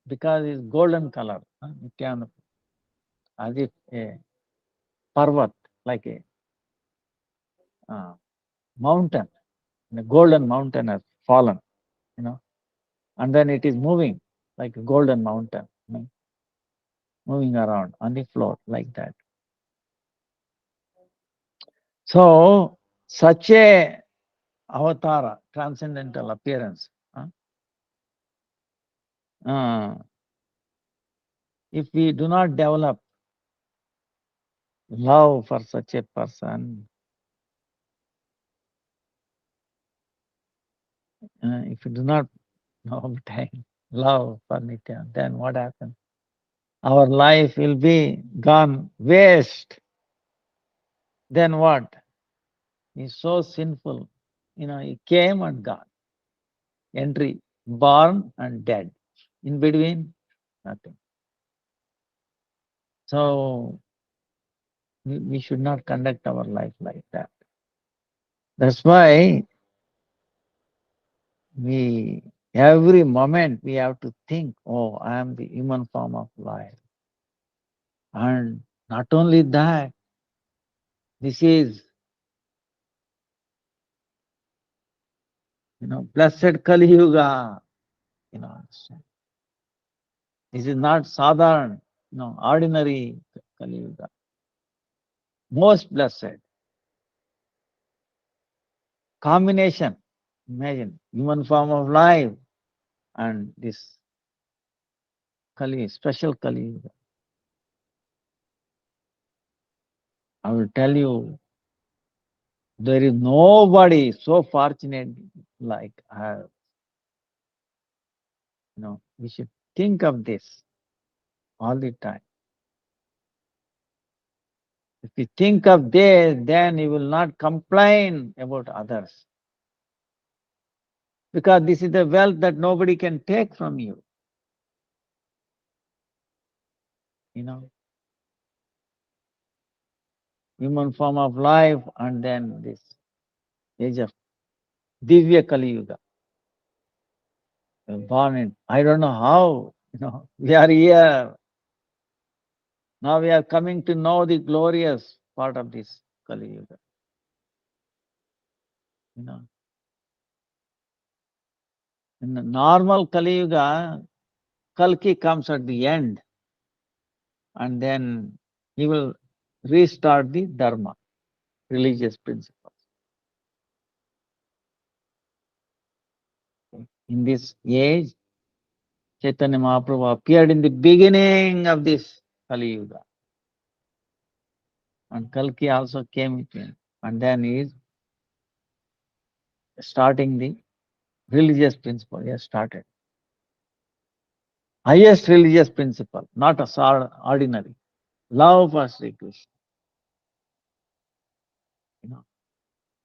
because it's golden color, as if a parvat, like a mountain, a golden mountain has fallen, and then it is moving like a golden mountain, moving around on the floor like that. So, such a avatara, transcendental appearance, if we do not develop love for such a person, if we do not obtain love for Nitya, then what happens? Our life will be gone waste. Then what? He's so sinful. He came and gone. Entry, born and dead. In between, nothing. So, we should not conduct our life like that. That's why every moment we have to think, oh, I am the human form of life. And not only that, this is, blessed Kali Yuga. This is not sadharan, ordinary Kali Yuga. Most blessed. Combination. Imagine, human form of life and this Kali, special Kali Yuga. I will tell you, there is nobody so fortunate like her. We should think of this all the time. If you think of this, then you will not complain about others. Because this is the wealth that nobody can take from you. Human form of life, and then this age of Divya Kali Yuga. Born in, I don't know how, we are here. Now we are coming to know the glorious part of this Kali Yuga. In the normal Kali Yuga, Kalki comes at the end, and then he will restart the Dharma, religious principles. In this age, Chaitanya Mahaprabhu appeared in the beginning of this Kali Yuga. And Kalki also came with him. And then he is starting the religious principle. He has started. Highest religious principle, not a ordinary. Love for Sri Krishna.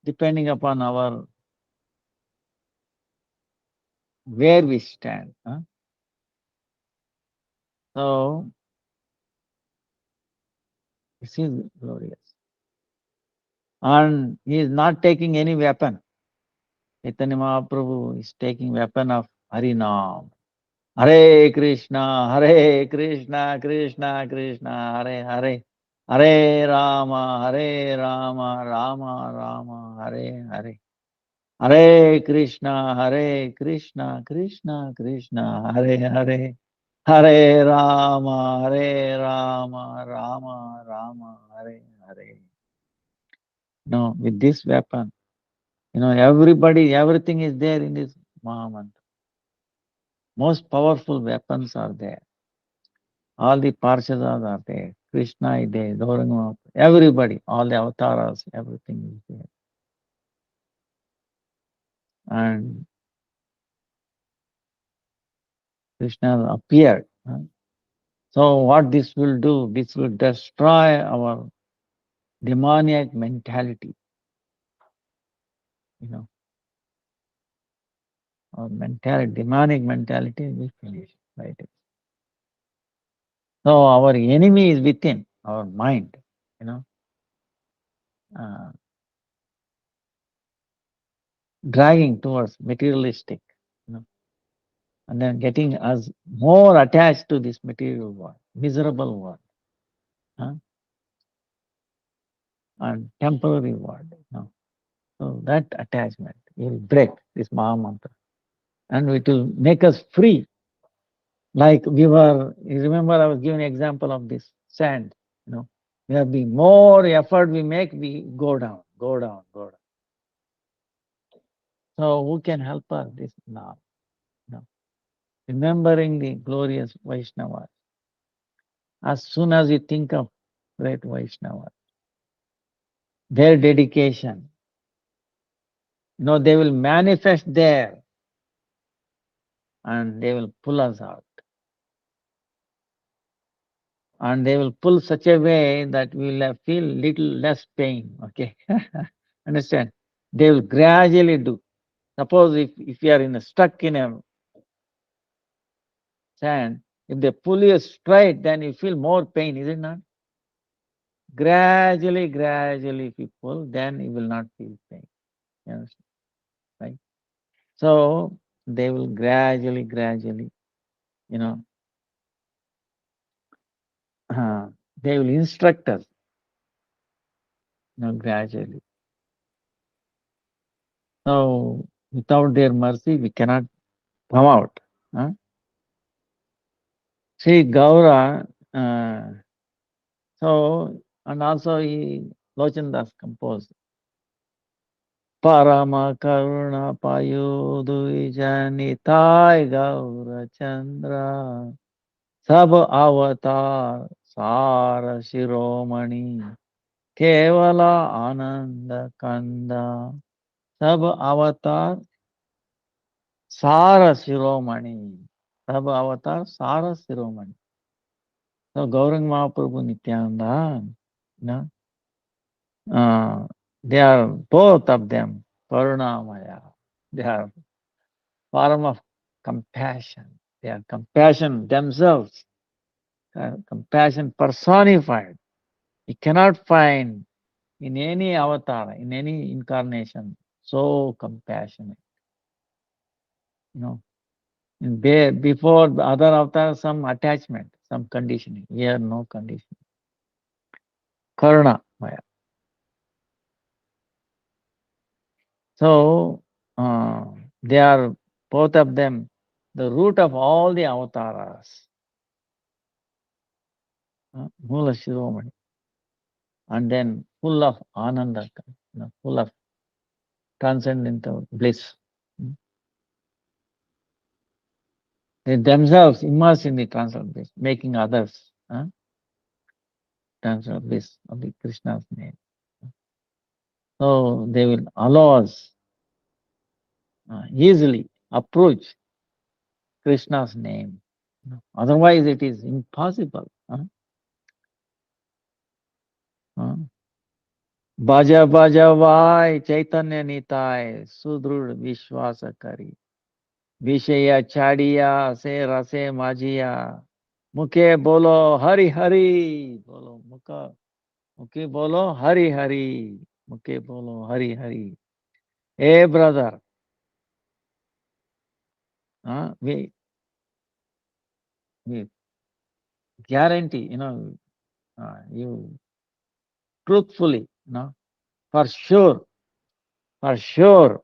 Depending upon where we stand. So, this is glorious. And he is not taking any weapon. Chaitanya Mahaprabhu is taking weapon of Harinam. Hare Krishna, Krishna Krishna, Hare Hare. Hare Rama, Rama Rama, Hare Hare. Hare Krishna, Krishna Krishna, Hare Hare. Hare Rama, Rama Rama, Hare Hare. With this weapon, everything is there in this Mahamantra. Most powerful weapons are there. All the Parshadas are there. Krishna is there. Gauranga, everybody, all the avatars, everything is there. and Krishna appeared. So what this will do? This will destroy our demoniac mentality. Our mentality, demonic mentality will finish. Right? So our enemy is within our mind. Dragging towards materialistic, and then getting us more attached to this material world, miserable world, and temporary world. So that attachment will break this Maha Mantra, and it will make us free. Like you remember I was giving an example of this sand. We have been more effort we make, we go down, go down, go down. So who can help us? This now. Remembering the glorious Vaishnavas. As soon as you think of great Vaishnavas, their dedication, they will manifest there and they will pull us out. And they will pull such a way that we will feel little less pain. Okay? Understand? They will gradually do. Suppose if you are stuck in a sand, if they pull you straight, then you feel more pain, is it not? Gradually, if you pull, then you will not feel pain. You understand? Right? So they will gradually, they will instruct us, gradually. So without their mercy, we cannot come out. See, Gaura, so, and also Locana Dāsa composed Parama Karuna Payudu Janitai Gaura Chandra Sab Avatar Sara Shiromani Kevala Ananda Kanda Sab Avatar Sara Shiromani. Sab Avatar Sara Shiromani. So Gauranga Mahaprabhu Nityananda, they are both of them Karunamaya. They are form of compassion. They are compassion themselves. Compassion personified. You cannot find in any avatar, in any incarnation, so compassionate. Before the other avatar, some attachment, some conditioning. Here, no conditioning. Karuna Maya. So, they are both of them the root of all the avatars. Mula Shiromani. And then full of ananda, full of transcendental bliss. They themselves immersed in the transcendental bliss, making others transcendental bliss of the Krishna's name. So they will allow us easily approach Krishna's name. Otherwise it is impossible. Bhaja Bhaja Vai Chaitanya Nitai Sudrud Vishwasa Kari Vishaya Chadiya Se Rase Majiya Mukhe Bolo Hari Hari Bolo Mukhe Bolo Hari Hari Mukhe Bolo Hari Hari. Hey brother, we guarantee, you truthfully, for sure,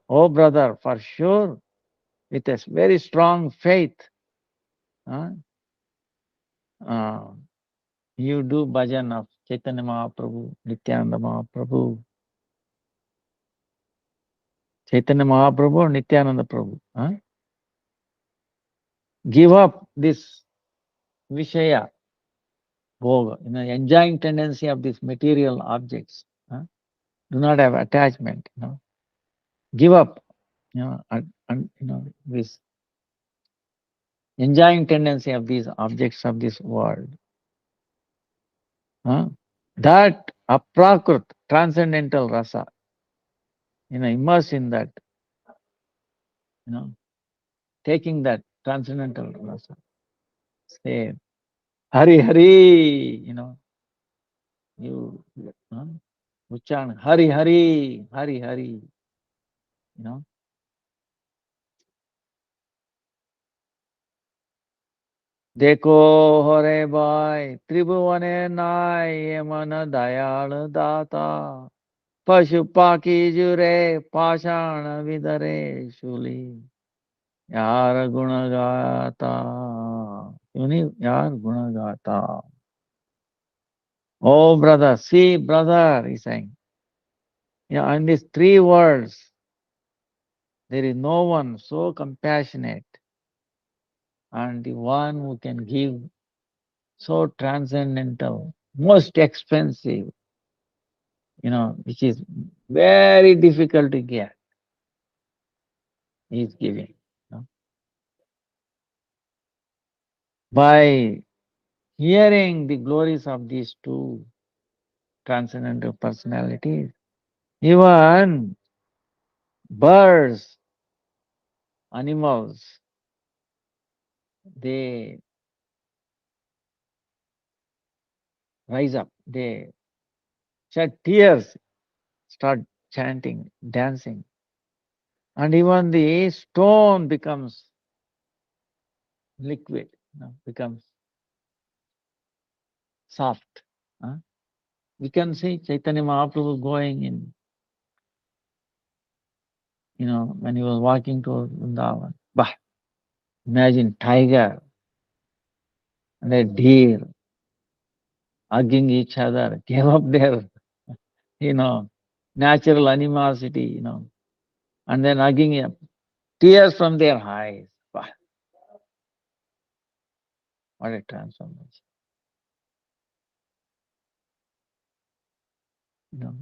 oh brother, for sure, with a very strong faith, you do bhajan of Chaitanya Mahaprabhu, Nityananda Mahaprabhu, Chaitanya Mahaprabhu or Nityananda Prabhu. Give up this Vishaya, Bhoga, enjoying tendency of these material objects. Do not have attachment. Give up. This enjoying tendency of these objects of this world. That aprakrit, transcendental rasa, immerse in that, taking that transcendental rasa. Say, Hari Hari, you, Uchan, Hari Hari, Hari Hari, देखो हरे भाई त्रिभुवने नाय ये मन दयाल दाता पशु पाकी जुरे पाषाण विदरे शूली यार गुण गाता यार गुण गाता. Oh brother, see brother, he's saying, in these three worlds there is no one so compassionate and the one who can give so transcendental, most expensive, which is very difficult to get. He is giving. By hearing the glories of these two transcendental personalities, even birds, animals, they rise up, they shed tears, start chanting, dancing, and even the stone becomes liquid, becomes soft. We can see Chaitanya Mahaprabhu going in, when he was walking to Vrindavan. Bah, imagine tiger and a deer hugging each other, gave up their, natural animosity, and then hugging up, tears from their eyes. Bah, what a transformation.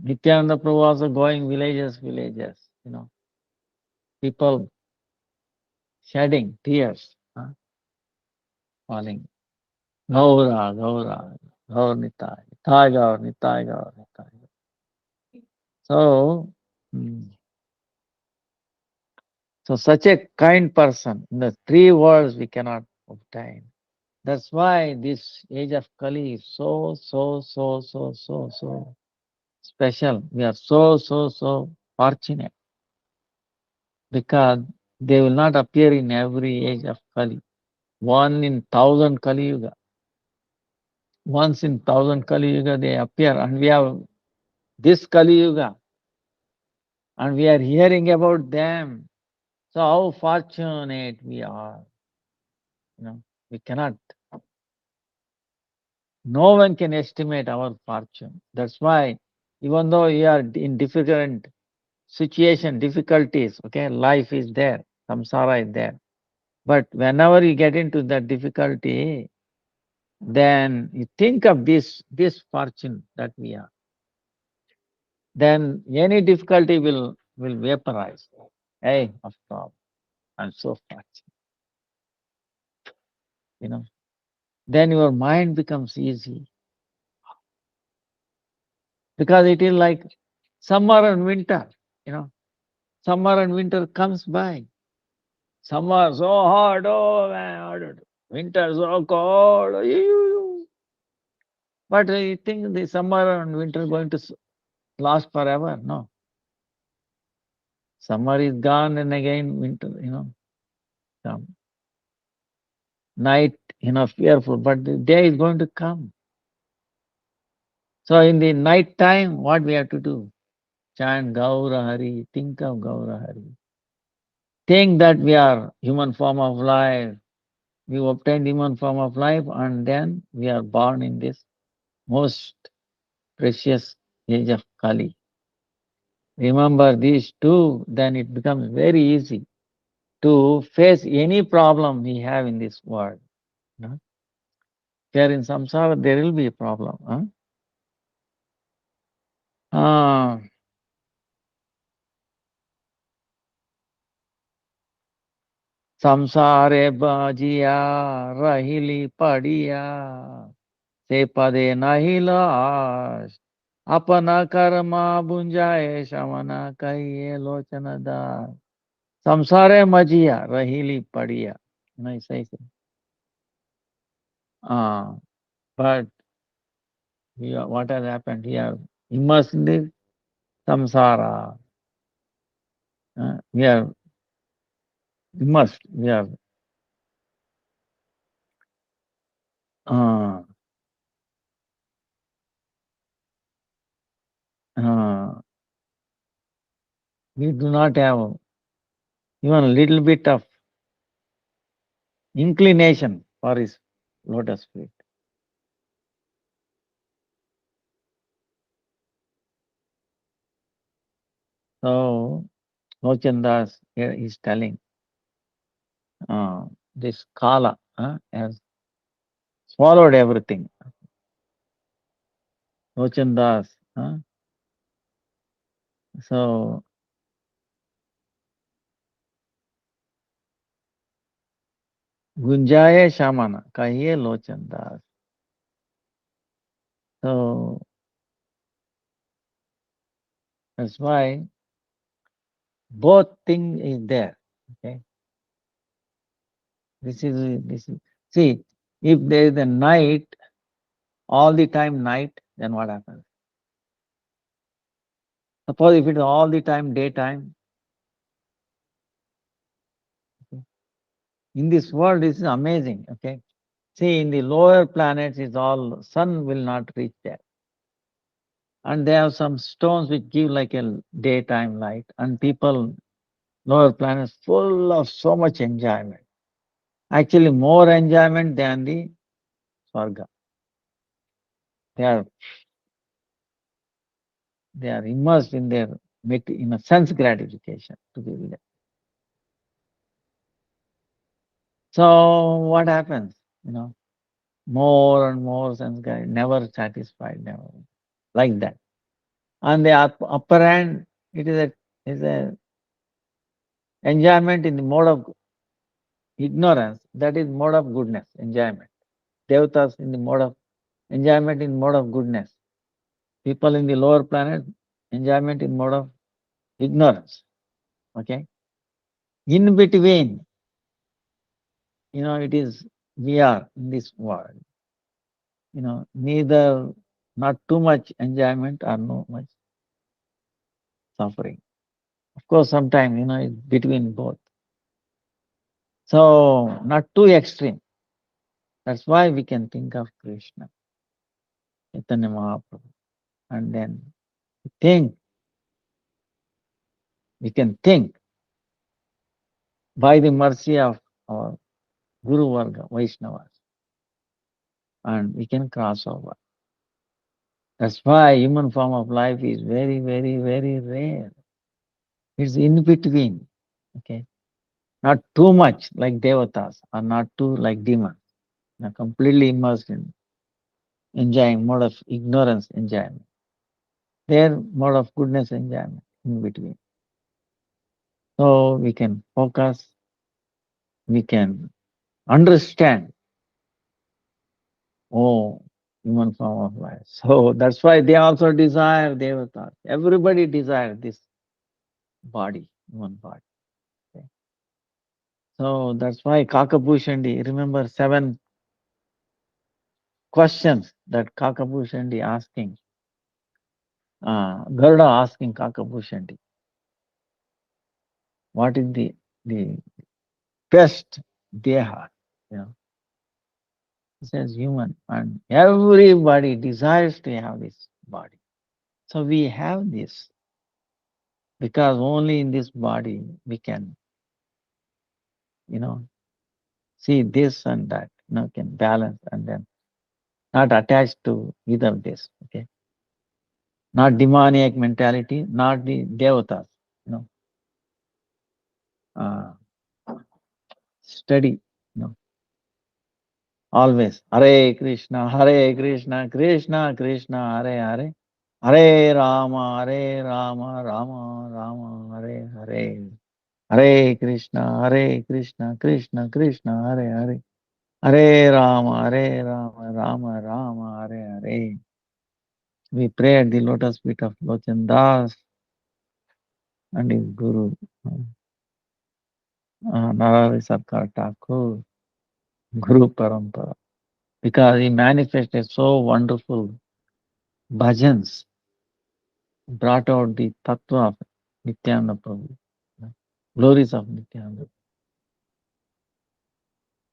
Nityananda Prabhu was going villages, people shedding tears, falling. Gaura, Gaura, Gaur Nitai, Nitai Gaur, Nitai Gaur, Nitai Gaur. So such a kind person, in the three worlds we cannot obtain. That's why this age of Kali is so special. We are so fortunate because they will not appear in every age of Kali. 1 in 1,000 Kali Yuga. Once in 1,000 Kali Yuga they appear, and we have this Kali Yuga, and we are hearing about them. So how fortunate we are. We cannot. No one can estimate our fortune. That's why, even though you are in different situation, difficulties, life is there, samsara is there. But whenever you get into that difficulty, then you think of this fortune that we are. Then any difficulty will vaporize. Hey, of course, I'm so fortunate. Then your mind becomes easy. Because it is like summer and winter, Summer and winter comes by. Summer so hot, oh man, winter so cold. But you think the summer and winter going to last forever? No. Summer is gone and again winter, come. Night, fearful, but the day is going to come. So in the night time, what we have to do? Chant Gaura Hari, think of Gaura Hari. Think that we are human form of life. We obtain human form of life and then we are born in this most precious age of Kali. Remember these two, then it becomes very easy to face any problem we have in this world. If you are in samsara, there will be a problem. Samsare bajiya rahili padiya se pade nahi lash apana karma bunjaye shamana kaiye Locana Dāsa. Samsare majiya rahili padiya. Nice, nice. But what has happened here? Immersed in the samsara. We are immersed. We are we do not have even a little bit of inclination for his lotus feet. So, Locana Dāsa here is telling this kala has swallowed everything. Locana Dāsa. So, Gunjaye Shamana, kahiye Locana Dāsa. So, that's why both thing is there. Okay. This is. See, if there is a night, all the time night, then what happens? Suppose if it is all the time daytime. Okay. In this world, this is amazing. Okay. See, in the lower planets, is all sun will not reach there, and they have some stones which give like a daytime light, and people lower planets full of so much enjoyment. Actually, more enjoyment than the Swarga. They are immersed in their in a sense gratification to be with them. So what happens? More and more sense gratification, never satisfied, never like that. On the upper hand, it is a enjoyment in the mode of ignorance, that is mode of goodness, enjoyment. Devatas in the mode of enjoyment in mode of goodness. People in the lower planet, enjoyment in mode of ignorance. Okay? In between, it is, we are in this world. Neither, not too much enjoyment or no much suffering. Of course, sometimes, it's between both. So, not too extreme. That's why we can think of Krishna, Chaitanya Mahaprabhu. And then we can think by the mercy of our Guru Varga, Vaishnavas, and we can cross over. That's why human form of life is very, very, very rare. It's in between. Okay. Not too much like devatas, or not too like demons. Completely immersed in enjoying mode of ignorance enjoyment. Their mode of goodness enjoyment in between. So we can focus, we can understand, human form of life. So that's why they also desire devatas. Everybody desires this body, human body. Okay. So that's why Kakabhushandi, remember 7 questions that Kakabhushandi asking, Garuda asking Kakabhushandi, what is the best deha? He says human, and everybody desires to have this body. So we have this because only in this body we can, see this and that, can balance and then not attached to either of this. Okay. Not demoniac mentality, not the devatas, steady, always Hare Krishna, Krishna Krishna, Hare Hare, Hare Rama, Rama Rama, Hare Hare. Hare Krishna, Krishna Krishna, Hare Hare. Hare Rama, Rama Rama, Hare Hare. We pray at the lotus feet of Locana Dāsa and his Guru, Narari Sarkar Thakur, Guru Parampara, because he manifested so wonderful bhajans, brought out the tattva of Nityananda Prabhu, glories of Nityananda.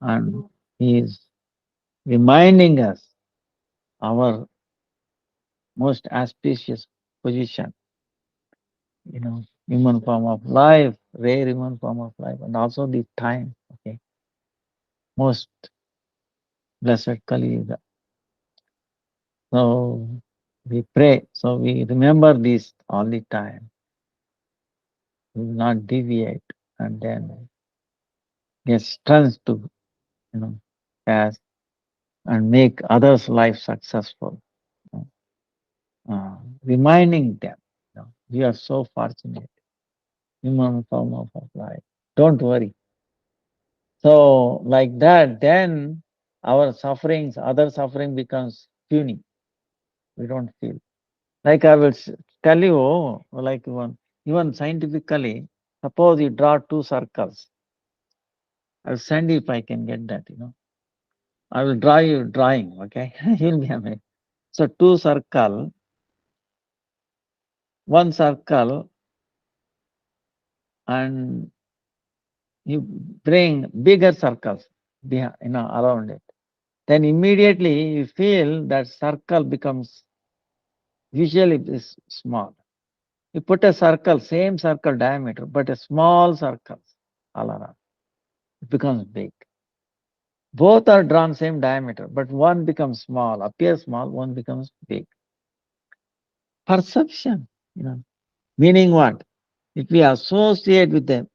And he is reminding us our most auspicious position, human form of life, rare human form of life, and also the time, most blessed Kali Yuga. So we pray, so we remember this all the time. We will not deviate and then get strength to, pass and make others' life successful. Reminding them, we are so fortunate, human form of life. Don't worry. So like that, then our sufferings, other suffering becomes puny. We don't feel. Like I will tell you, like even scientifically, suppose you draw two circles. I'll send you if I can get that, I will draw you drawing, okay? You'll be amazed. So two circle, one circle, and you bring bigger circles behind, around it. Then immediately you feel that circle becomes visually is small. You put a circle, same circle diameter, but a small circle all around. It becomes big. Both are drawn same diameter, but one becomes small, appears small, one becomes big. Perception, meaning what? If we associate with a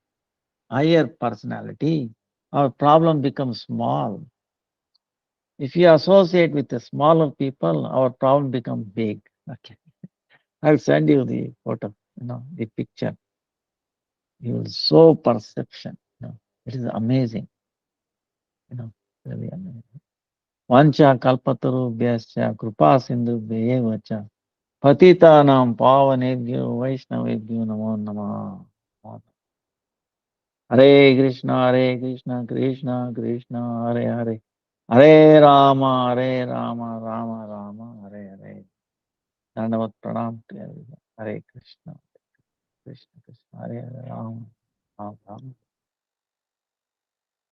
higher personality, our problem becomes small. If you associate with the smaller people, our problem becomes big. Okay. I'll send you the photo, the picture. You will show perception. It is amazing. Really amazing. Vancha kalpatarubhyascha kripa sindhubhya vacha patitanam pavanebhyo vaishnavebhyo namo namah. Hare Krishna, Krishna Krishna, Hare Hare. Hare Rama, Rama Rama, Hare Hare. Dandavat pranam to everyone. Hare Krishna, Krishna Krishna, Hare Hare Rama, Rama Rama.